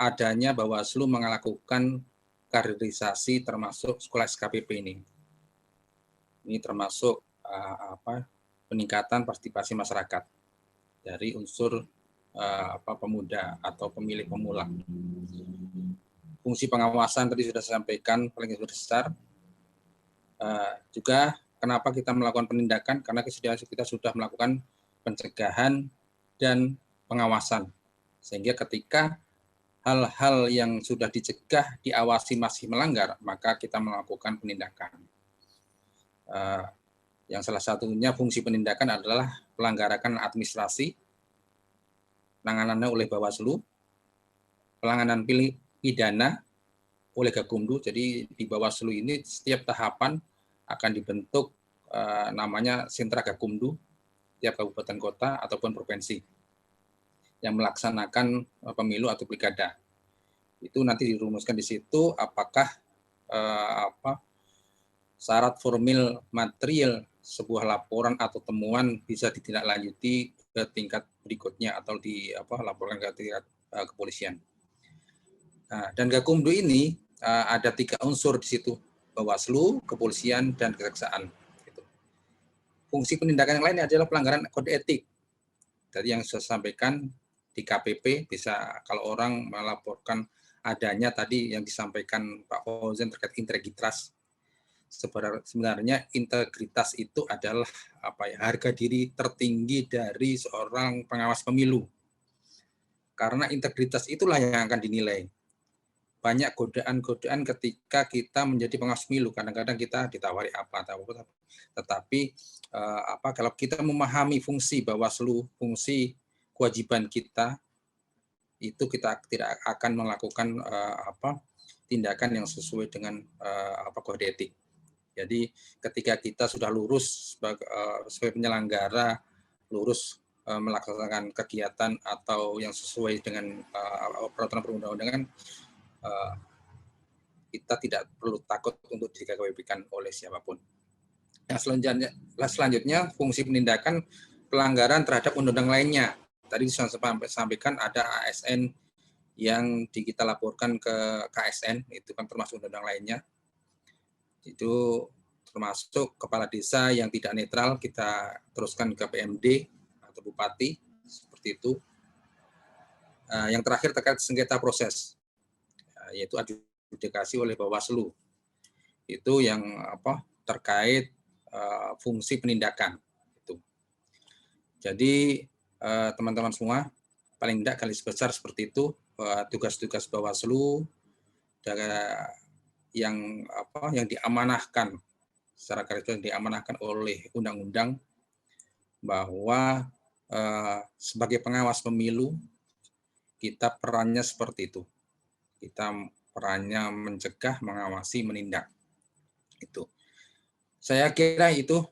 adanya Bawaslu melakukan kaderisasi termasuk sekolah SKPP ini. Ini termasuk peningkatan partisipasi masyarakat. dari unsur pemuda atau pemilih pemula. Fungsi pengawasan tadi sudah saya sampaikan paling besar. Juga kenapa kita melakukan penindakan, karena kita sudah melakukan pencegahan dan pengawasan, sehingga ketika hal-hal yang sudah dicegah diawasi masih melanggar, maka kita melakukan penindakan. Yang salah satunya fungsi penindakan adalah pelanggaran administrasi, penanganannya oleh Bawaslu, penanganan pidana oleh Gakumdu. Jadi di Bawaslu ini setiap tahapan akan dibentuk namanya sentra Gakumdu, tiap kabupaten kota ataupun provinsi yang melaksanakan pemilu atau pilkada. Itu nanti dirumuskan di situ apakah syarat formil material sebuah laporan atau temuan bisa ditindaklanjuti ke tingkat berikutnya atau laporkan ke tingkat kepolisian. Nah, dan Gakumdu ini ada 3 unsur di situ: Bawaslu, kepolisian, dan kejaksaan. Fungsi penindakan yang lain adalah pelanggaran kode etik. Tadi yang saya sampaikan di KPP, bisa kalau orang melaporkan adanya tadi yang disampaikan Pak Fauzan terkait integritas. Sebenarnya integritas itu adalah harga diri tertinggi dari seorang pengawas pemilu. Karena integritas itulah yang akan dinilai. Banyak godaan-godaan ketika kita menjadi pengawas pemilu. Kadang-kadang kita ditawari apa, tetapi kalau kita memahami fungsi Bawaslu, fungsi kewajiban kita, itu kita tidak akan melakukan tindakan yang sesuai dengan kode etik. Jadi ketika kita sudah lurus sebagai penyelenggara, lurus melaksanakan kegiatan atau yang sesuai dengan peraturan perundang-undangan, kita tidak perlu takut untuk dikawinkan oleh siapapun. Yang selanjutnya fungsi penindakan pelanggaran terhadap undang-undang lainnya. Tadi saya sampaikan ada ASN yang kita laporkan ke KSN, itu kan termasuk undang-undang lainnya. Itu termasuk kepala desa yang tidak netral, kita teruskan ke PMD atau bupati, seperti itu. Yang terakhir terkait sengketa proses, yaitu adjudikasi oleh Bawaslu. Itu yang terkait fungsi penindakan. Itu. Jadi teman-teman semua, paling tidak garis besar seperti itu tugas-tugas Bawaslu yang diamanahkan secara garis besar, diamanahkan oleh undang-undang, bahwa sebagai pengawas pemilu kita perannya seperti itu. Kita perannya mencegah, mengawasi, menindak. Itu. Saya kira itu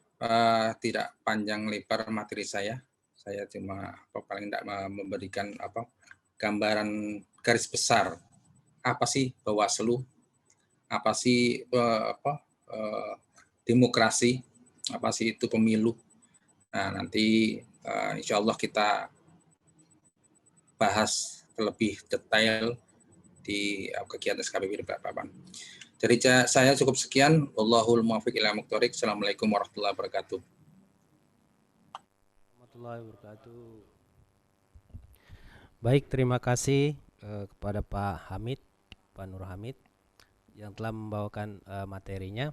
tidak panjang lebar materi saya. Saya cuma paling tidak memberikan gambaran garis besar apa sih Bawaslu, apa sih demokrasi, apa sih itu pemilu. Nah, nanti insya Allah kita bahas lebih detail di kegiatan SKPP di Balikpapan. Dari saya cukup sekian. Wallahul muwaffiq ila aqwamit thoriq. Assalamualaikum warahmatullahi wabarakatuh. Warahmatullahi wabarakatuh. Baik, terima kasih kepada Pak Hamid, Pak Nur Hamid yang telah membawakan materinya.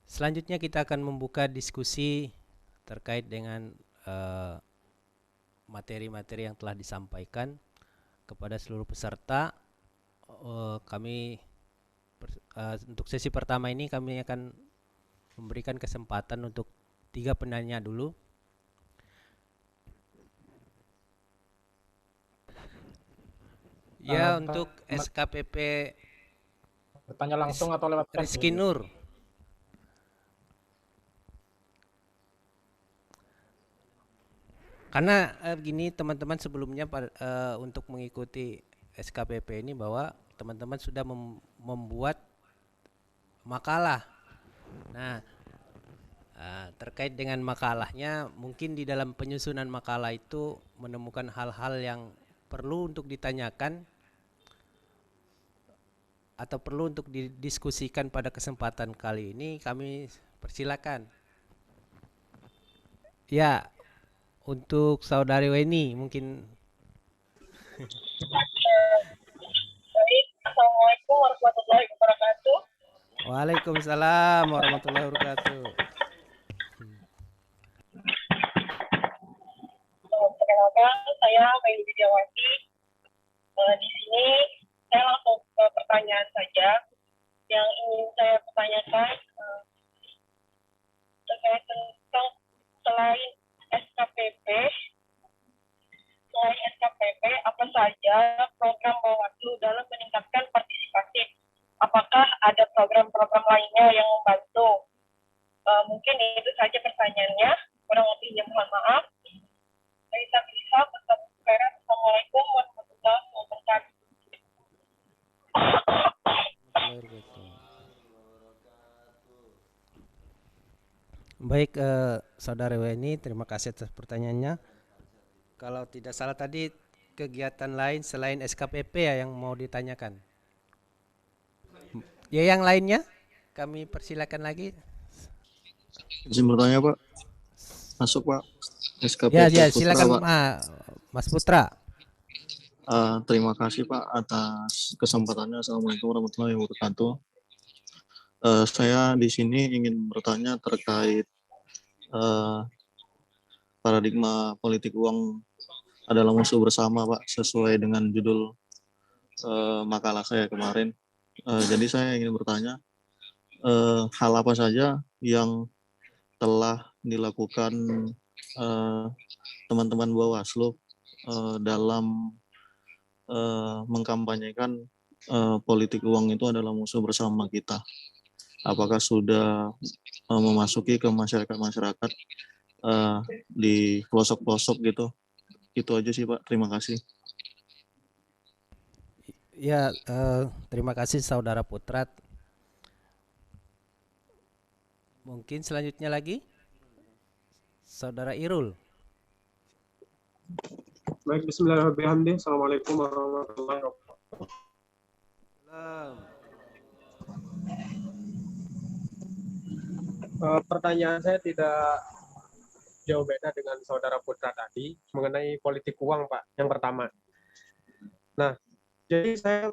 Selanjutnya kita akan membuka diskusi terkait dengan materi-materi yang telah disampaikan kepada seluruh peserta. Untuk sesi pertama ini kami akan memberikan kesempatan untuk 3 penanya dulu. Ya, untuk SKPP bertanya langsung atau lewat chat? Rizky Nur. Karena begini teman-teman, sebelumnya untuk mengikuti SKPP ini bahwa teman-teman sudah membuat makalah. Nah, terkait dengan makalahnya, mungkin di dalam penyusunan makalah itu menemukan hal-hal yang perlu untuk ditanyakan atau perlu untuk didiskusikan pada kesempatan kali ini. Kami persilakan. Ya, untuk saudari Weni mungkin. Baik, Assalamualaikum warahmatullahi wabarakatuh. Waalaikumsalam warahmatullahi wabarakatuh. Perkenalkan, saya Weni Widiawati. Di sini saya langsung ke pertanyaan saja. Yang ingin saya pertanyakan terkait tentang selain SKPP, apa saja program Bawaslu dalam meningkatkan partisipasi? Apakah ada program-program lainnya yang membantu? Mungkin itu saja pertanyaannya. Kurang lebihnya mohon maaf. Saya bisa Assalamualaikum warahmatullahi wabarakatuh. Baik, saudara Weni, terima kasih atas pertanyaannya. Kalau tidak salah tadi kegiatan lain selain SKPP ya yang mau ditanyakan. Ya, yang lainnya kami persilakan lagi. Izin bertanya Pak. Masuk Pak. SKP Ya, Putra, silakan Pak. Mas Putra. Terima kasih Pak atas kesempatannya. Assalamualaikum warahmatullahi wabarakatuh. Saya di sini ingin bertanya terkait paradigma politik uang adalah musuh bersama Pak, sesuai dengan judul makalah saya kemarin. Jadi saya ingin bertanya hal apa saja yang telah dilakukan teman-teman Bawaslu dalam mengkampanyekan politik uang itu adalah musuh bersama kita. Apakah sudah memasuki ke masyarakat-masyarakat di pelosok-pelosok gitu? Itu aja sih Pak, terima kasih. Ya, terima kasih saudara Putra. Mungkin selanjutnya lagi saudara Irul. Baik, bismillahirrahmanirrahim. Assalamualaikum warahmatullahi wabarakatuh. Pertanyaan saya tidak jauh beda dengan saudara Putra tadi mengenai politik uang, Pak, yang pertama. Nah, jadi saya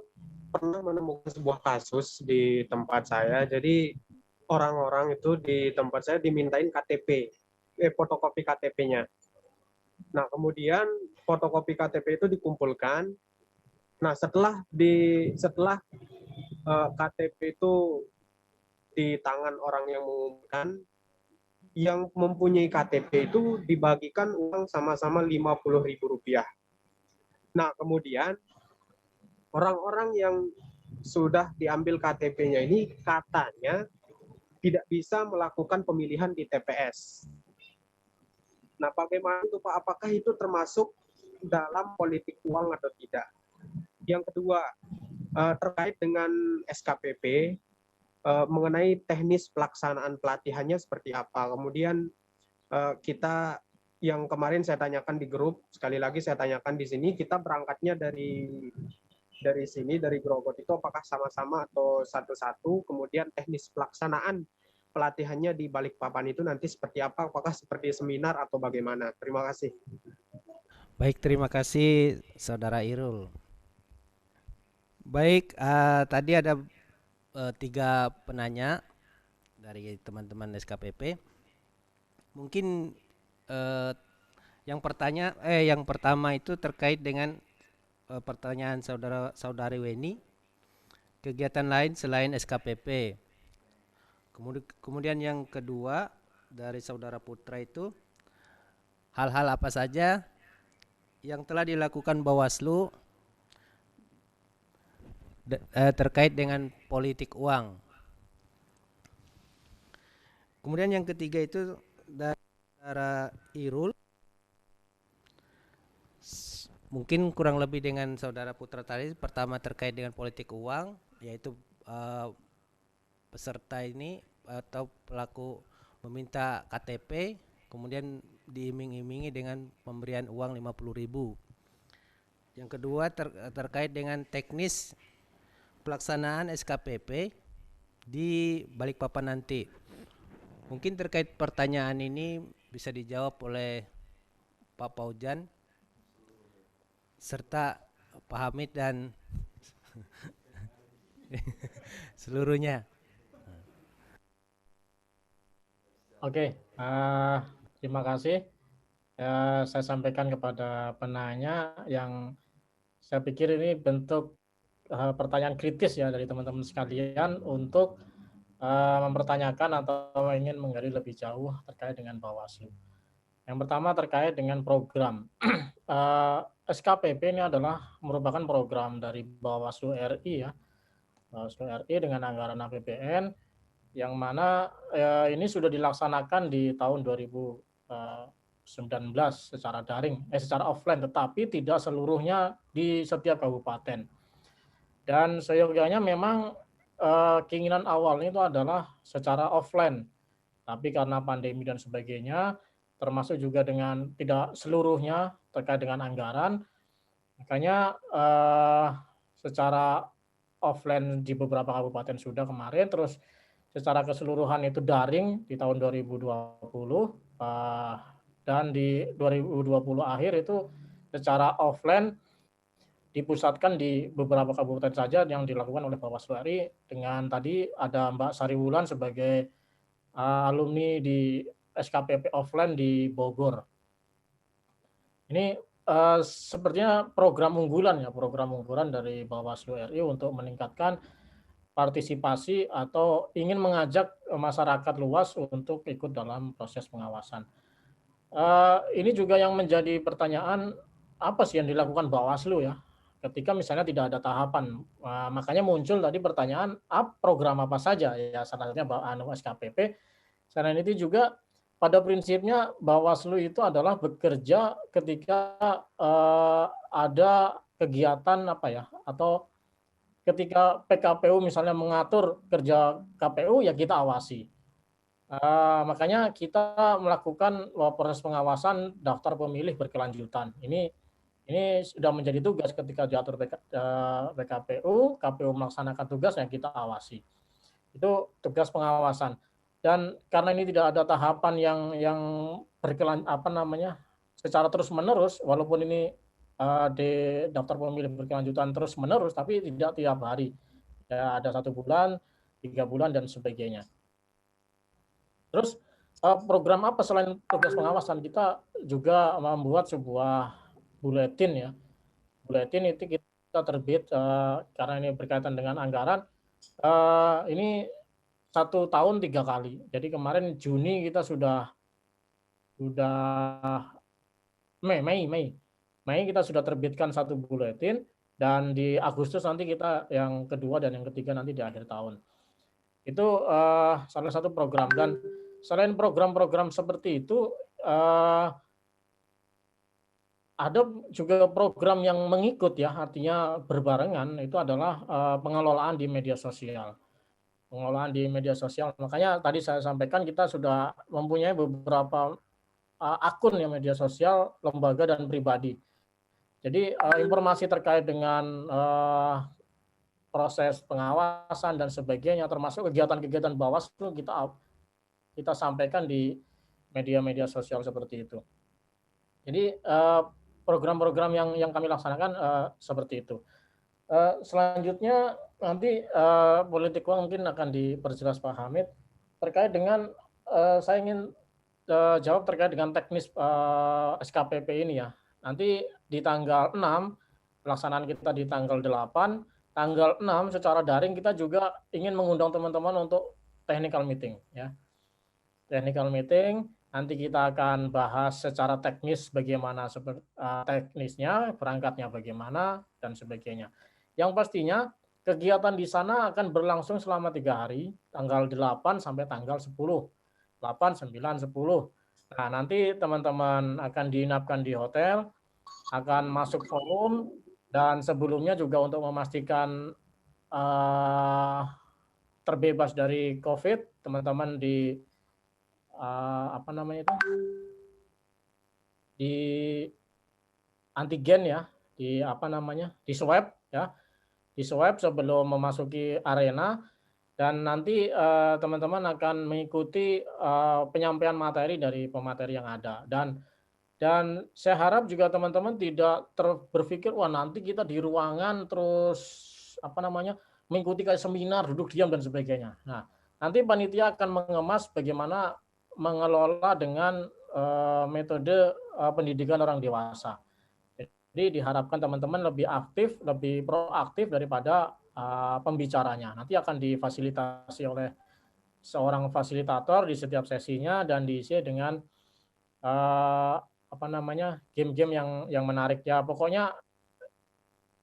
pernah menemukan sebuah kasus di tempat saya. Jadi orang-orang itu di tempat saya dimintain KTP, fotokopi KTP-nya. Nah, kemudian fotokopi KTP itu dikumpulkan. Nah, setelah KTP itu di tangan orang yang mengumumkan, yang mempunyai KTP itu dibagikan uang sama-sama Rp50.000. Nah, kemudian orang-orang yang sudah diambil KTP-nya ini katanya tidak bisa melakukan pemilihan di TPS. Nah, bagaimana itu Pak? Apakah itu termasuk dalam politik uang atau tidak? Yang kedua, terkait dengan SKPP, mengenai teknis pelaksanaan pelatihannya seperti apa. Kemudian kita yang kemarin saya tanyakan di grup, sekali lagi saya tanyakan di sini, kita berangkatnya dari sini, dari Grogot itu apakah sama-sama atau satu-satu, kemudian teknis pelaksanaan pelatihannya di Balikpapan itu nanti seperti apa, apakah seperti seminar atau bagaimana? Terima kasih. Baik, terima kasih saudara Irul. Baik, tadi ada 3 penanya dari teman-teman SKPP. Mungkin yang pertama itu terkait dengan pertanyaan saudari Weni, kegiatan lain selain SKPP. Kemudian yang kedua dari saudara Putra itu, hal-hal apa saja yang telah dilakukan Bawaslu terkait dengan politik uang. Kemudian yang ketiga itu dari saudara Irul, mungkin kurang lebih dengan saudara Putra tadi. Pertama terkait dengan politik uang, yaitu peserta ini atau pelaku meminta KTP, kemudian diiming-imingi dengan pemberian uang 50.000. Yang kedua terkait dengan teknis pelaksanaan SKPP di Balikpapan nanti. Mungkin terkait pertanyaan ini bisa dijawab oleh Pak Paujan serta Pak Hamid dan seluruhnya. Oke, terima kasih. Saya sampaikan kepada penanya yang saya pikir ini bentuk pertanyaan kritis ya dari teman-teman sekalian untuk mempertanyakan atau ingin menggali lebih jauh terkait dengan Bawaslu. Yang pertama terkait dengan program. SKPP ini adalah merupakan program dari Bawaslu RI ya. Bawaslu RI dengan anggaran APBN yang mana ini sudah dilaksanakan di tahun 2019 secara daring, secara offline, tetapi tidak seluruhnya di setiap kabupaten. Dan seyogianya memang keinginan awalnya itu adalah secara offline, tapi karena pandemi dan sebagainya, termasuk juga dengan tidak seluruhnya terkait dengan anggaran, makanya secara offline di beberapa kabupaten sudah kemarin, terus secara keseluruhan itu daring di tahun 2020, dan di 2020 akhir itu secara offline dipusatkan di beberapa kabupaten saja yang dilakukan oleh Bawaslu RI, dengan tadi ada Mbak Sari Wulan sebagai alumni di SKPP offline di Bogor. Ini sepertinya program unggulan ya, program unggulan dari Bawaslu RI untuk meningkatkan partisipasi atau ingin mengajak masyarakat luas untuk ikut dalam proses pengawasan. Ini juga yang menjadi pertanyaan, apa sih yang dilakukan Bawaslu ya ketika misalnya tidak ada tahapan. Makanya muncul tadi pertanyaan, program apa saja ya, salah satunya SKPP. Selain itu juga pada prinsipnya Bawaslu itu adalah bekerja ketika ada kegiatan apa ya, atau ketika PKPU misalnya mengatur kerja KPU ya kita awasi. Makanya kita melakukan proses pengawasan daftar pemilih berkelanjutan. Ini sudah menjadi tugas ketika diatur PKPU, KPU melaksanakan tugas yang kita awasi. Itu tugas pengawasan. Dan karena ini tidak ada tahapan yang secara terus menerus, walaupun ini di daftar pemilih berkelanjutan terus menerus, tapi tidak tiap hari. Ya, ada 1 bulan, 3 bulan dan sebagainya. Terus program apa selain tugas pengawasan? Kita juga membuat sebuah buletin ya. Buletin itu kita terbit karena ini berkaitan dengan anggaran. Ini 1 tahun 3 kali. Jadi kemarin Juni kita sudah Mei kita sudah terbitkan 1 buletin, dan di Agustus nanti kita yang kedua dan yang ketiga nanti di akhir tahun. Itu salah satu program. Dan selain program-program seperti itu, ada juga program yang mengikut ya, artinya berbarengan, itu adalah pengelolaan di media sosial. Pengelolaan di media sosial. Makanya tadi saya sampaikan kita sudah mempunyai beberapa akun ya media sosial lembaga dan pribadi. Jadi informasi terkait dengan proses pengawasan dan sebagainya, termasuk kegiatan-kegiatan Bawaslu kita sampaikan di media-media sosial seperti itu. Jadi program-program yang kami laksanakan seperti itu. Selanjutnya nanti politik uang mungkin akan diperjelas Pak Hamid terkait dengan saya ingin jawab terkait dengan teknis SKPP ini ya. Nanti di tanggal 6 pelaksanaan kita di tanggal 8, tanggal 6 secara daring kita juga ingin mengundang teman-teman untuk technical meeting ya. Technical meeting, nanti kita akan bahas secara teknis bagaimana teknisnya, berangkatnya bagaimana dan sebagainya. Yang pastinya kegiatan di sana akan berlangsung selama 3 hari, tanggal 8 sampai tanggal 10. 8, 9, 10. Nah, nanti teman-teman akan diinapkan di hotel, akan masuk forum, dan sebelumnya juga untuk memastikan terbebas dari COVID, teman-teman di di antigen ya, di swab ya, di swab sebelum memasuki arena. Dan nanti teman-teman akan mengikuti penyampaian materi dari pemateri yang ada. Dan Dan saya harap juga teman-teman tidak berpikir, wah nanti kita di ruangan terus mengikuti kayak seminar, duduk diam dan sebagainya. Nah, nanti panitia akan mengemas bagaimana mengelola dengan metode pendidikan orang dewasa. Jadi diharapkan teman-teman lebih aktif, lebih proaktif daripada pembicaranya. Nanti akan difasilitasi oleh seorang fasilitator di setiap sesinya dan diisi dengan game-game yang menarik ya. Pokoknya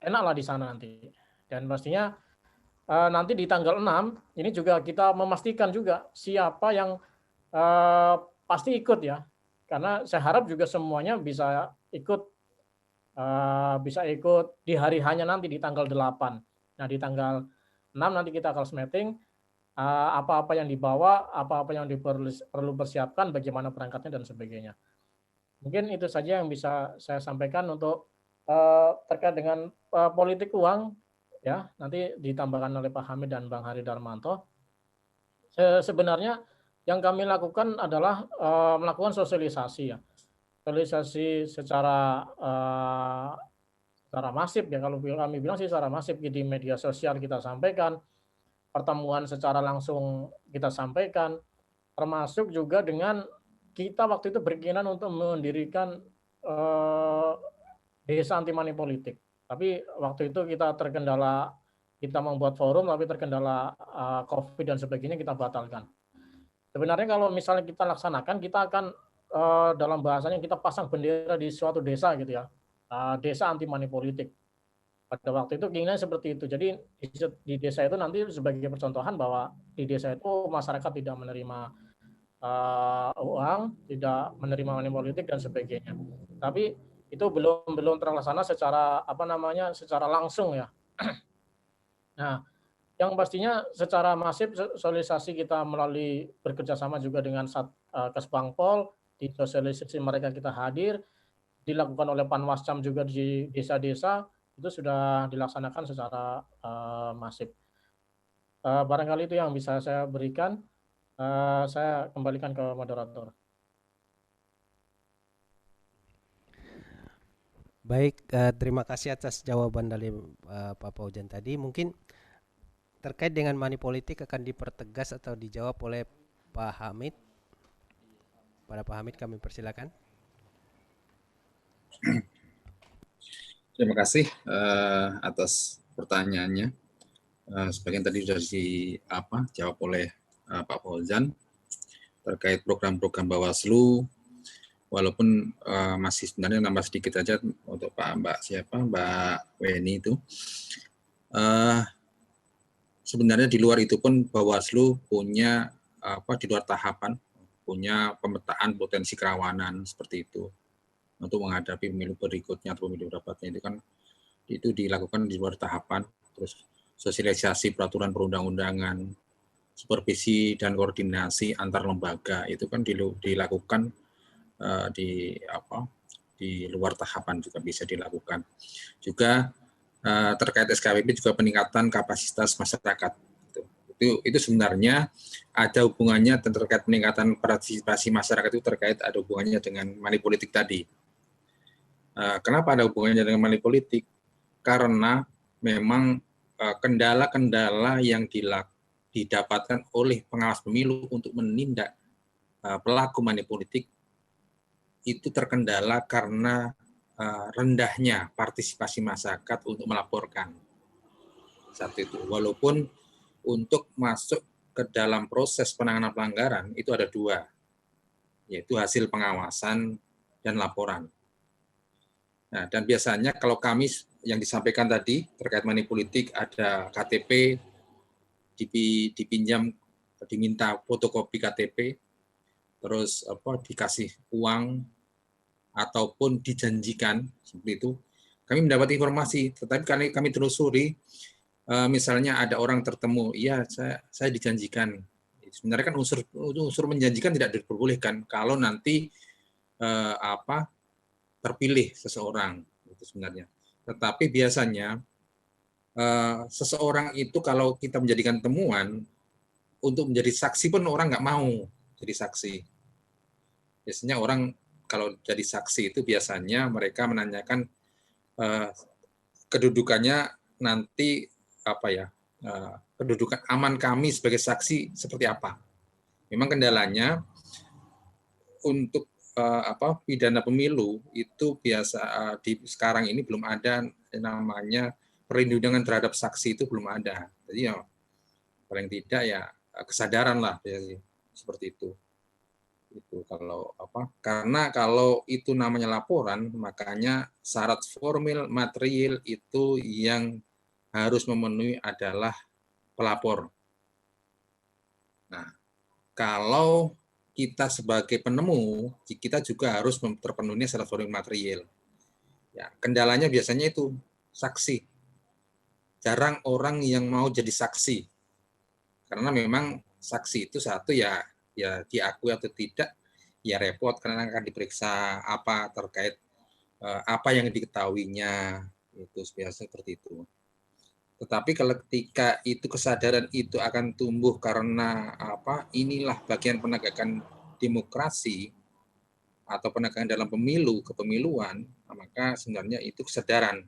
enaklah di sana nanti. Dan pastinya nanti di tanggal 6 ini juga kita memastikan juga siapa yang pasti ikut ya. Karena saya harap juga semuanya bisa ikut di hari hanya nanti di tanggal 8. Nah, di tanggal 6 nanti kita akan meeting apa-apa yang dibawa, apa-apa yang perlu persiapkan, bagaimana berangkatnya dan sebagainya. Mungkin itu saja yang bisa saya sampaikan untuk terkait dengan politik uang ya, nanti ditambahkan oleh Pak Hamid dan Bang Hari Darmanto. Sebenarnya yang kami lakukan adalah melakukan sosialisasi ya. Sosialisasi secara masif ya, kalau kami bilang sih secara masif di media sosial kita sampaikan, pertemuan secara langsung kita sampaikan, termasuk juga dengan kita waktu itu berkeinginan untuk mendirikan desa anti money politik. Tapi waktu itu kita membuat forum, tapi terkendala COVID dan sebagainya kita batalkan. Sebenarnya kalau misalnya kita laksanakan, kita akan dalam bahasanya kita pasang bendera di suatu desa gitu ya, desa anti money politik. Pada waktu itu keinginan seperti itu. Jadi di desa itu nanti sebagai percontohan bahwa di desa itu masyarakat tidak menerima uang, tidak menerima money politik dan sebagainya. Tapi itu belum terlaksana secara langsung ya. Nah, yang pastinya secara masif sosialisasi kita melalui bekerjasama juga dengan Kesbangpol, di sosialisasi mereka kita hadir, dilakukan oleh Panwascam juga di desa-desa, itu sudah dilaksanakan secara masif. Barangkali itu yang bisa saya berikan. Saya kembalikan ke moderator. Baik, terima kasih atas jawaban dari Pak Paujan tadi. Mungkin terkait dengan money politik akan dipertegas atau dijawab oleh Pak Hamid. Pada Pak Hamid kami persilakan. Terima kasih atas pertanyaannya. Sebagian tadi sudah dijawab oleh Pak Fauzan terkait program-program Bawaslu. Walaupun masih sebenarnya nambah sedikit aja untuk Mbak Weni itu. Sebenarnya di luar itu pun Bawaslu punya di luar tahapan punya pemetaan potensi kerawanan seperti itu untuk menghadapi pemilu berikutnya atau pemilu berikutnya itu dilakukan di luar tahapan. Terus sosialisasi peraturan perundang-undangan, supervisi dan koordinasi antar lembaga itu kan dilakukan di luar tahapan juga bisa dilakukan. Juga terkait SKPP juga peningkatan kapasitas masyarakat. Itu sebenarnya ada hubungannya terkait peningkatan partisipasi masyarakat itu ada hubungannya dengan money politik tadi. Kenapa ada hubungannya dengan money politik? Karena memang kendala-kendala yang didapatkan oleh pengawas pemilu untuk menindak pelaku money politik itu terkendala karena rendahnya partisipasi masyarakat untuk melaporkan. Satu itu, walaupun untuk masuk ke dalam proses penanganan pelanggaran itu ada dua, yaitu hasil pengawasan dan laporan. Nah, dan biasanya kalau kami yang disampaikan tadi terkait money politik ada KTP diminta fotokopi KTP, terus dikasih uang ataupun dijanjikan seperti itu. Kami mendapat informasi, tetapi kami telusuri. Misalnya ada orang tertemu, iya saya dijanjikan. Sebenarnya kan unsur menjanjikan tidak diperbolehkan kalau nanti terpilih seseorang itu sebenarnya. Tetapi biasanya seseorang itu kalau kita menjadikan temuan untuk menjadi saksi pun orang nggak mau jadi saksi. Biasanya orang kalau jadi saksi itu biasanya mereka menanyakan kedudukannya nanti apa ya, kedudukan aman kami sebagai saksi seperti apa. Memang kendalanya untuk pidana pemilu itu biasa di sekarang ini belum ada namanya perlindungan terhadap saksi, itu belum ada. Jadi ya paling tidak ya kesadaran lah ya, seperti itu. Itu kalau karena kalau itu namanya laporan, makanya syarat formil material itu yang harus memenuhi adalah pelapor. Nah, kalau kita sebagai penemu, kita juga harus terpenuhi syarat formil material. Ya, kendalanya biasanya itu saksi. Jarang orang yang mau jadi saksi. Karena memang saksi itu satu ya diakui atau tidak ya repot, karena akan diperiksa apa terkait apa yang diketahuinya, itu biasa seperti itu. Tetapi kalau ketika itu kesadaran itu akan tumbuh karena inilah bagian penegakan demokrasi atau penegakan dalam pemilu, kepemiluan, maka sebenarnya itu kesadaran.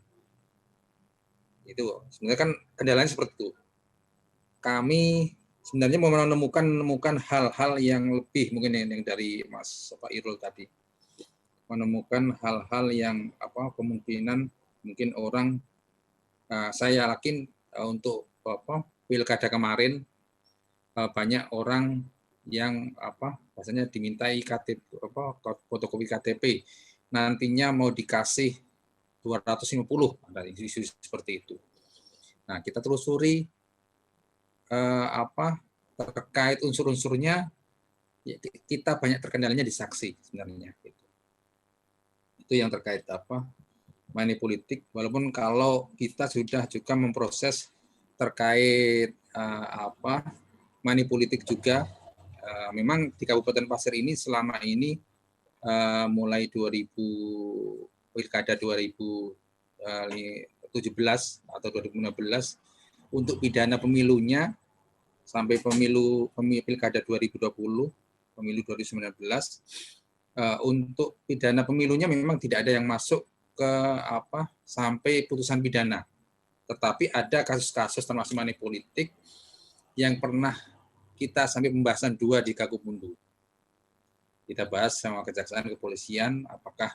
Itu sebenarnya kan kendalanya seperti itu. Kami sebenarnya mau menemukan hal-hal yang lebih, mungkin yang dari Mas Irul tadi, menemukan hal-hal yang kemungkinan mungkin orang, saya yakin untuk pilkada kemarin banyak orang yang rasanya dimintai KTP, fotokopi KTP, nantinya mau dikasih 250, ada isu seperti itu. Nah, kita telusuri terkait unsur-unsurnya, ya, kita banyak terkendalanya di saksi sebenarnya. Itu yang terkait money politik. Walaupun kalau kita sudah juga memproses terkait money politik juga, memang di Kabupaten Pasir ini selama ini mulai pilkada 2017 atau 2016 untuk pidana pemilunya sampai pilkada 2020, pemilu 2019, untuk pidana pemilunya memang tidak ada yang masuk ke sampai putusan pidana. Tetapi ada kasus-kasus termasuk money politik yang pernah kita sampai pembahasan 2 di Gakumdu. Kita bahas sama kejaksaan, kepolisian, apakah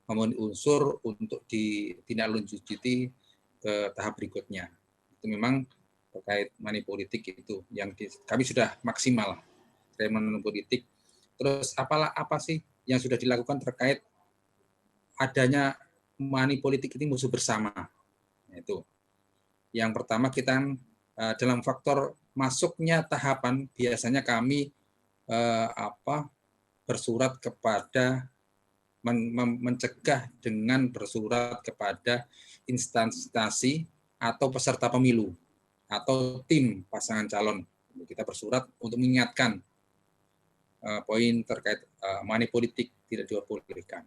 memenuhi unsur untuk ditindaklanjuti ke tahap berikutnya. Itu memang terkait money politik itu yang kami sudah maksimal terkait money politik. Terus apa sih yang sudah dilakukan terkait adanya money politik ini musuh bersama? Itu yang pertama, kita dalam faktor masuknya tahapan biasanya kami bersurat kepada mencegah dengan bersurat kepada instansi atau peserta pemilu atau tim pasangan calon. Kita bersurat untuk mengingatkan poin terkait money politik tidak diperbolehkan.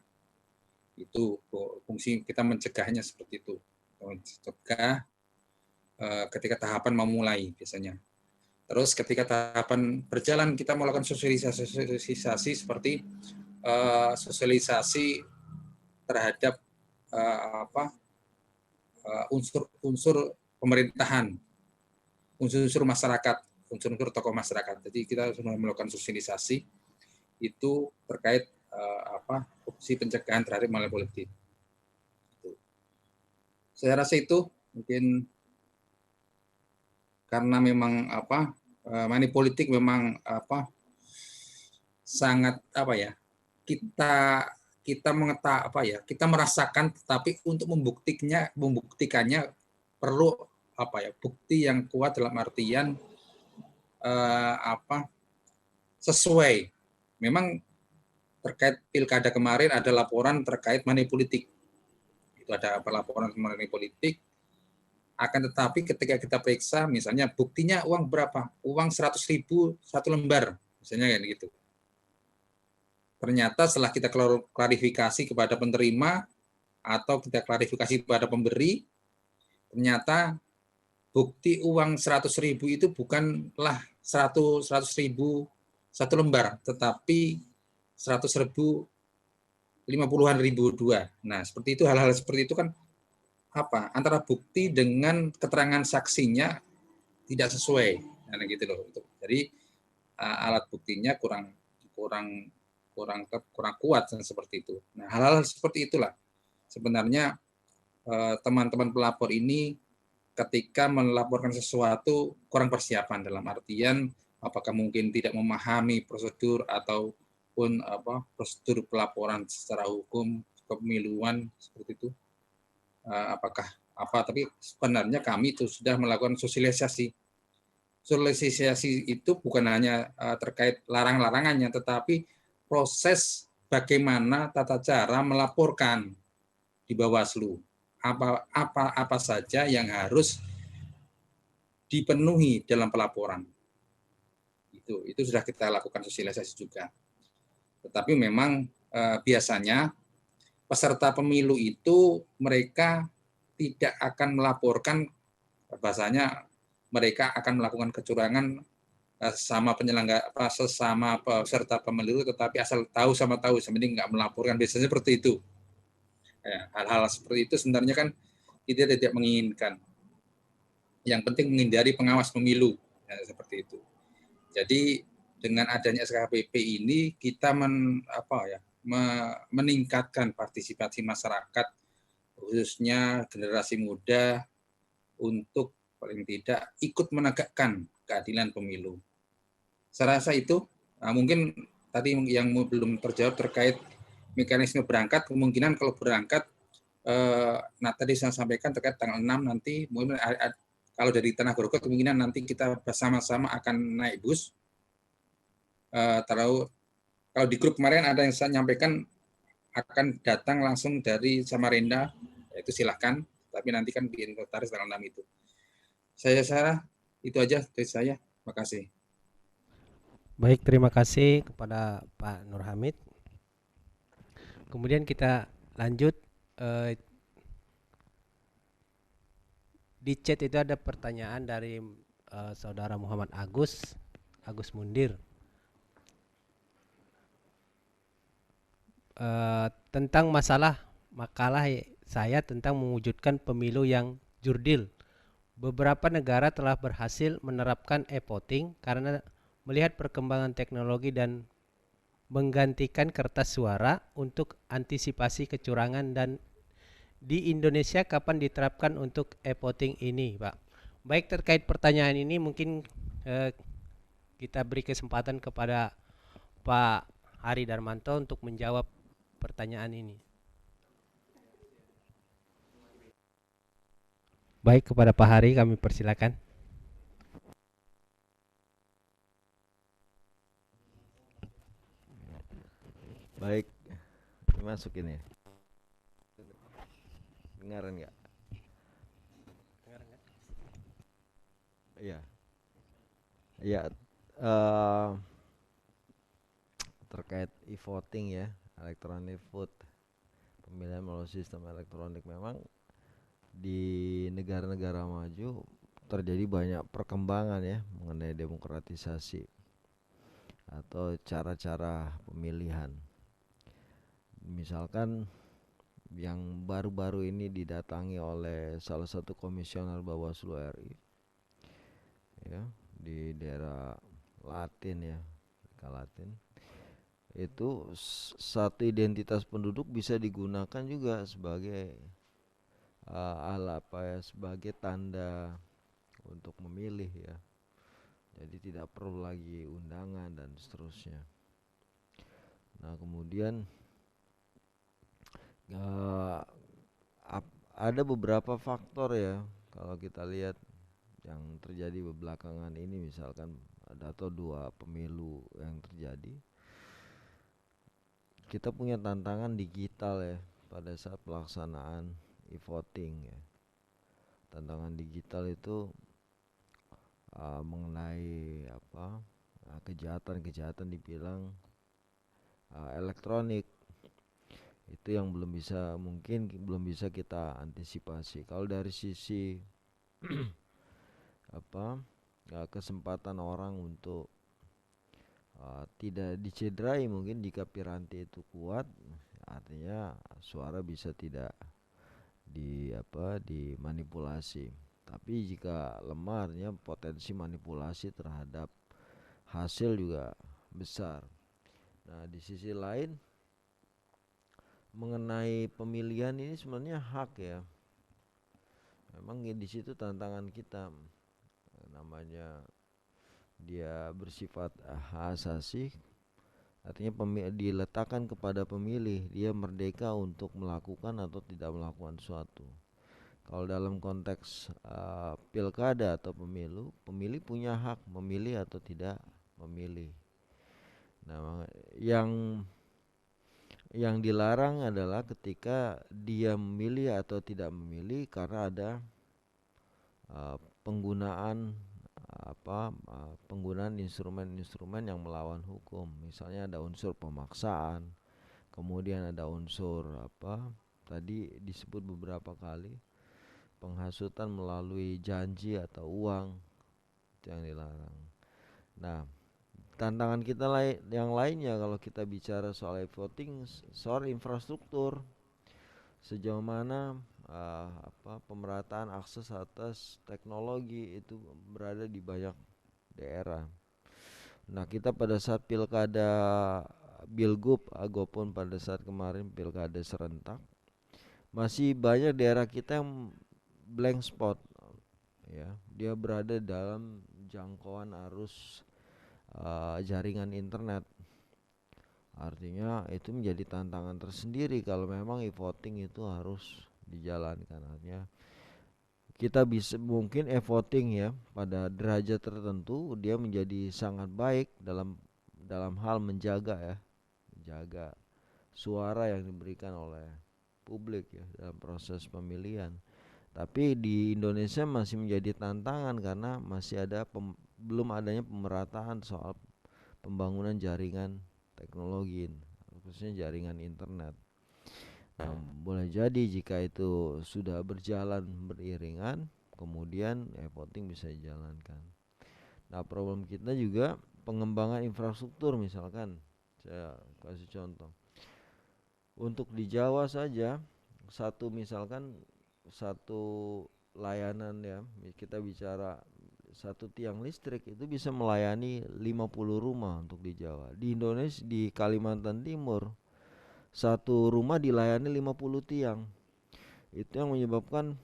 Itu fungsi kita mencegahnya seperti itu. Mencegah ketika tahapan memulai biasanya. Terus ketika tahapan berjalan, kita melakukan sosialisasi seperti sosialisasi terhadap unsur-unsur pemerintahan, unsur-unsur masyarakat, unsur-unsur tokoh masyarakat. Jadi kita sudah melakukan sosialisasi itu terkait fungsi pencegahan terhadap money politik. Saya rasa itu mungkin karena memang money politik memang sangat kita kita merasakan, tetapi untuk membuktikannya perlu bukti yang kuat dalam artian sesuai. Memang terkait pilkada kemarin ada laporan terkait money politik. Itu ada laporan money politik. Akan tetapi ketika kita periksa, misalnya buktinya uang berapa? Uang 100.000 satu lembar, misalnya kayak gitu. Ternyata setelah kita klarifikasi kepada penerima atau kita klarifikasi kepada pemberi, ternyata bukti uang 100.000 itu bukanlah 100.000 satu lembar, tetapi 100.000 50-an ribu dua. Nah, seperti itu, hal-hal seperti itu kan antara bukti dengan keterangan saksinya tidak sesuai. Nah, gitu loh. Jadi alat buktinya kurang kuat dan seperti itu. Nah, hal-hal seperti itulah sebenarnya teman-teman pelapor ini ketika melaporkan sesuatu kurang persiapan, dalam artian apakah mungkin tidak memahami prosedur ataupun prosedur pelaporan secara hukum kepemiluan seperti itu. Tapi sebenarnya kami itu sudah melakukan sosialisasi. Sosialisasi itu bukan hanya terkait larang-larangannya, tetapi proses bagaimana tata cara melaporkan di Bawaslu. Apa saja yang harus dipenuhi dalam pelaporan. Itu sudah kita lakukan sosialisasi juga. Tetapi memang biasanya peserta pemilu itu mereka tidak akan melaporkan, bahasanya mereka akan melakukan kecurangan sama sesama peserta pemilu, tetapi asal tahu sama sebenarnya nggak melaporkan, biasanya seperti itu. Hal-hal seperti itu sebenarnya kan kita tidak menginginkan. Yang penting menghindari pengawas pemilu, seperti itu. Jadi dengan adanya SKPP ini kita meningkatkan partisipasi masyarakat, khususnya generasi muda, untuk paling tidak ikut menegakkan keadilan pemilu. Saya rasa itu mungkin tadi yang belum terjawab terkait mekanisme berangkat. Kemungkinan kalau berangkat, tadi saya sampaikan terkait tanggal 6 nanti, mungkin kalau dari Tanah Grogol kemungkinan nanti kita bersama-sama akan naik bus. Kalau di grup kemarin ada yang saya nyampaikan akan datang langsung dari Samarinda, itu silahkan, tapi nanti kan di inventaris tanggal 6 itu. Saya itu aja dari saya. Terima kasih. Baik, terima kasih kepada Pak Nur Hamid. Kemudian kita lanjut. Di chat itu ada pertanyaan dari saudara Muhammad Agus Mundir. Tentang makalah saya tentang mewujudkan pemilu yang jurdil. Beberapa negara telah berhasil menerapkan e-voting karena melihat perkembangan teknologi dan menggantikan kertas suara untuk antisipasi kecurangan. Dan di Indonesia kapan diterapkan untuk e-voting ini, Pak? Baik, terkait pertanyaan ini mungkin kita beri kesempatan kepada Pak Hari Darmanto untuk menjawab pertanyaan ini. Baik, kepada Pak Hari kami persilakan. Baik, dimasukin ya. Dengaran nggak? Iya. Ya, terkait e-voting ya, electronic vote, pemilihan melalui sistem elektronik, memang di negara-negara maju terjadi banyak perkembangan ya mengenai demokratisasi atau cara-cara pemilihan. Misalkan yang baru-baru ini didatangi oleh salah satu komisioner Bawaslu RI ya, di daerah Latin ya, Latin, itu satu identitas penduduk bisa digunakan juga sebagai sebagai tanda untuk memilih ya. Jadi tidak perlu lagi undangan dan seterusnya. Nah, kemudian ada beberapa faktor ya kalau kita lihat yang terjadi belakangan ini, misalkan ada atau dua pemilu yang terjadi, kita punya tantangan digital ya pada saat pelaksanaan e-voting ya. Tantangan digital itu mengenai kejahatan dibilang elektronik, itu yang mungkin belum bisa kita antisipasi. Kalau dari sisi kesempatan orang untuk tidak dicederai, mungkin jika piranti itu kuat, artinya suara bisa tidak dimanipulasi. Tapi jika lemah artinya potensi manipulasi terhadap hasil juga besar. Nah, di sisi lain mengenai pemilihan ini sebenarnya hak ya. Memang di situ tantangan kita, namanya dia bersifat hak asasi, artinya diletakkan kepada pemilih, dia merdeka untuk melakukan atau tidak melakukan suatu. Kalau dalam konteks pilkada atau pemilu, pemilih punya hak memilih atau tidak memilih. Nah, yang dilarang adalah ketika dia memilih atau tidak memilih karena ada penggunaan instrumen-instrumen yang melawan hukum. Misalnya ada unsur pemaksaan, kemudian ada unsur tadi disebut beberapa kali penghasutan melalui janji atau uang, itu yang dilarang. Nah, tantangan kita yang lainnya kalau kita bicara soal voting, soal infrastruktur, sejauh mana pemerataan akses atas teknologi itu berada di banyak daerah. Nah, kita pada saat pilkada Bilgub ataupun pada saat kemarin pilkada serentak, masih banyak daerah kita yang blank spot ya, dia berada dalam jangkauan arus jaringan internet. Artinya itu menjadi tantangan tersendiri kalau memang e-voting itu harus dijalankan. Artinya kita bisa mungkin e-voting ya pada derajat tertentu dia menjadi sangat baik dalam hal menjaga suara yang diberikan oleh publik ya dalam proses pemilihan. Tapi di Indonesia masih menjadi tantangan karena masih ada belum adanya pemerataan soal pembangunan jaringan teknologi, khususnya jaringan internet. Nah, boleh jadi jika itu sudah berjalan beriringan, kemudian voting bisa dijalankan. Nah, problem kita juga pengembangan infrastruktur, misalkan saya kasih contoh. Untuk di Jawa saja satu layanan ya, kita bicara satu tiang listrik itu bisa melayani 50 rumah untuk di Jawa. Di Indonesia, di Kalimantan Timur, satu rumah dilayani 50 tiang. Itu yang menyebabkan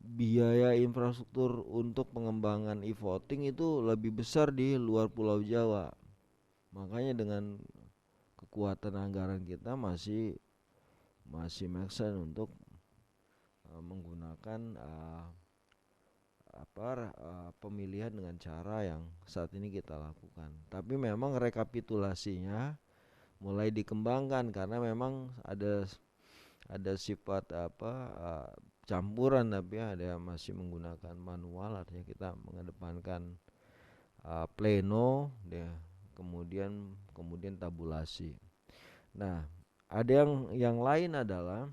biaya infrastruktur untuk pengembangan e-voting itu lebih besar di luar Pulau Jawa. Makanya dengan kekuatan anggaran kita masih make sense untuk menggunakan pemilihan dengan cara yang saat ini kita lakukan. Tapi memang rekapitulasinya mulai dikembangkan karena memang ada sifat campuran, tapi ada yang masih menggunakan manual, artinya kita mengedepankan pleno ya, kemudian tabulasi. Nah, ada yang lain adalah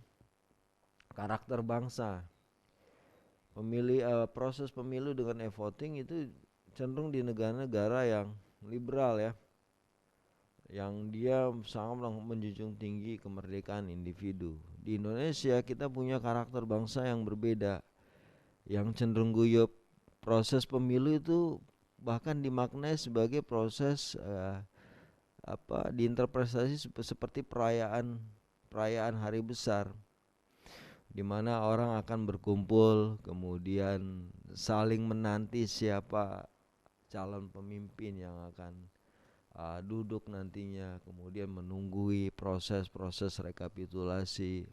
karakter bangsa. Proses pemilu dengan e-voting itu cenderung di negara-negara yang liberal ya, yang dia sangat menjunjung tinggi kemerdekaan individu. Di Indonesia kita punya karakter bangsa yang berbeda, yang cenderung guyup. Proses pemilu itu bahkan dimaknai sebagai proses diinterpretasi seperti perayaan hari besar, di mana orang akan berkumpul, kemudian saling menanti siapa calon pemimpin yang akan duduk nantinya, kemudian menunggui proses rekapitulasi.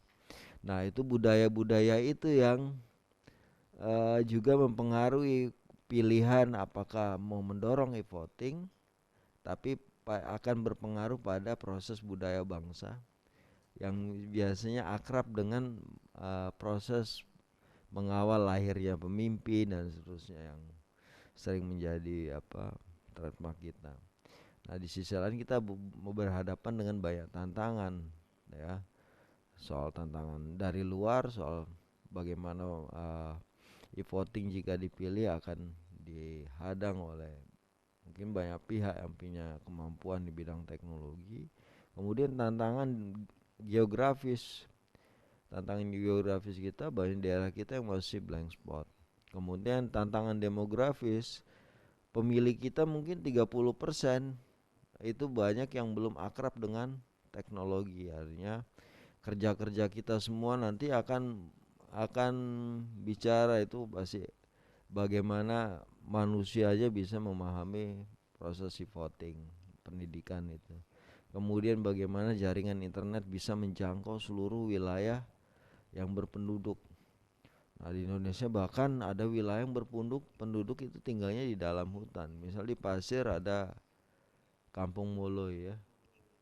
Nah, itu budaya-budaya itu yang juga mempengaruhi pilihan apakah mau mendorong e-voting, tapi akan berpengaruh pada proses budaya bangsa yang biasanya akrab dengan proses mengawal lahirnya pemimpin dan seterusnya, yang sering menjadi trademark kita. Nah, di sisi lain kita berhadapan dengan banyak tantangan ya, soal tantangan dari luar, soal bagaimana e-voting jika dipilih akan dihadang oleh mungkin banyak pihak yang punya kemampuan di bidang teknologi. Kemudian tantangan geografis. Tantangan geografis kita, banyak daerah kita yang masih blank spot. Kemudian tantangan demografis, pemilih kita mungkin 30% itu banyak yang belum akrab dengan teknologi. Artinya kerja-kerja kita semua nanti akan bicara itu pasti bagaimana manusia aja bisa memahami proses voting, pendidikan itu. Kemudian bagaimana jaringan internet bisa menjangkau seluruh wilayah yang berpenduduk. Nah, di Indonesia bahkan ada wilayah yang penduduk itu tinggalnya di dalam hutan. Misal di Pasir ada Kampung Moloy ya.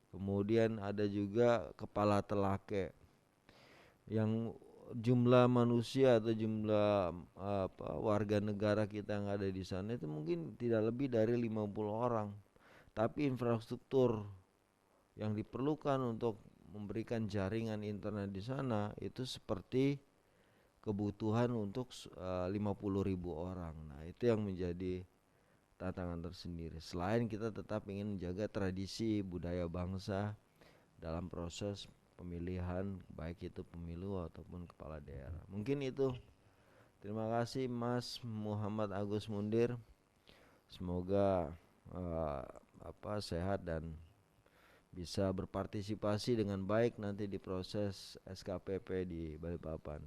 Kemudian ada juga Kepala Telake yang jumlah manusia atau jumlah warga negara kita yang ada di sana itu mungkin tidak lebih dari 50 orang. Tapi infrastruktur yang diperlukan untuk memberikan jaringan internet di sana itu seperti kebutuhan untuk 50.000 orang. Nah, itu yang menjadi tantangan tersendiri. Selain kita tetap ingin menjaga tradisi budaya bangsa dalam proses pemilihan, baik itu pemilu ataupun kepala daerah. Mungkin itu. Terima kasih Mas Muhammad Agus Mundir. Semoga sehat dan bisa berpartisipasi dengan baik nanti di proses SKPP di Balikpapan.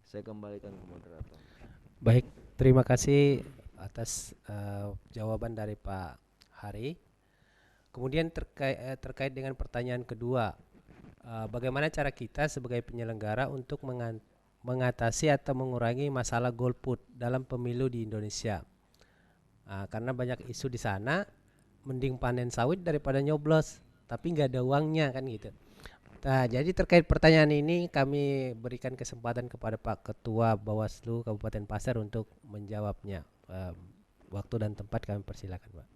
Saya kembalikan ke moderator. Baik, terima kasih atas jawaban dari Pak Hari. Kemudian terkait dengan pertanyaan kedua, bagaimana cara kita sebagai penyelenggara untuk mengatasi atau mengurangi masalah golput dalam pemilu di Indonesia? Karena banyak isu di sana, mending panen sawit daripada nyoblos, tapi nggak ada uangnya kan gitu. Nah, jadi terkait pertanyaan ini kami berikan kesempatan kepada Pak Ketua Bawaslu Kabupaten Pasir untuk menjawabnya. Waktu dan tempat kami persilakan, Pak.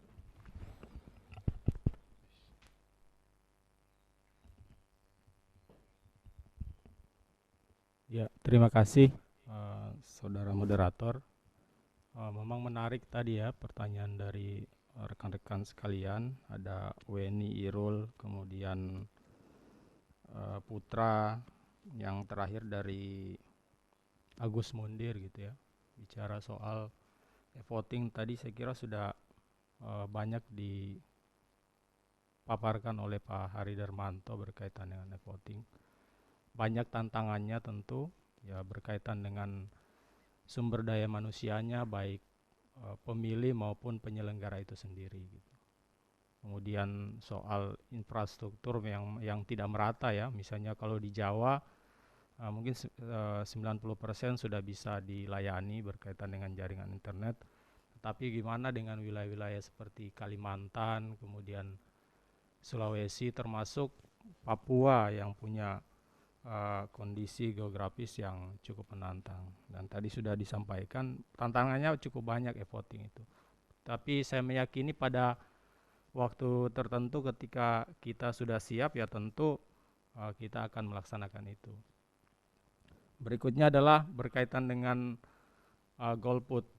Ya, terima kasih saudara moderator. Memang menarik tadi ya pertanyaan dari rekan-rekan sekalian. Ada Weni Irul, kemudian Putra, yang terakhir dari Agus Mundir gitu ya. Bicara soal voting tadi saya kira sudah banyak dipaparkan oleh Pak Hari Darmanto berkaitan dengan voting. Banyak tantangannya tentu ya berkaitan dengan sumber daya manusianya, baik pemilih maupun penyelenggara itu sendiri gitu. Kemudian soal infrastruktur yang tidak merata ya, misalnya kalau di Jawa mungkin 90% sudah bisa dilayani berkaitan dengan jaringan internet. Tapi gimana dengan wilayah-wilayah seperti Kalimantan, kemudian Sulawesi, termasuk Papua yang punya kondisi geografis yang cukup menantang. Dan tadi sudah disampaikan tantangannya cukup banyak voting itu. Tapi saya meyakini pada waktu tertentu ketika kita sudah siap ya tentu kita akan melaksanakan itu. Berikutnya adalah berkaitan dengan golput.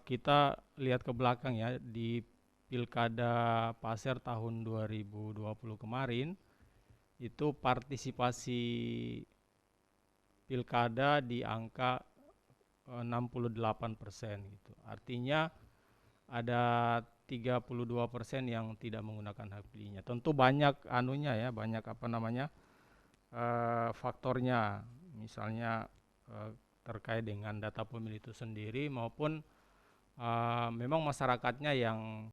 Kita lihat ke belakang ya, di Pilkada Pasir tahun 2020 kemarin itu partisipasi pilkada di angka 68% gitu. Artinya ada 32% yang tidak menggunakan hak pilihnya. Tentu banyak banyak faktornya. Misalnya terkait dengan data pemilih itu sendiri maupun memang masyarakatnya yang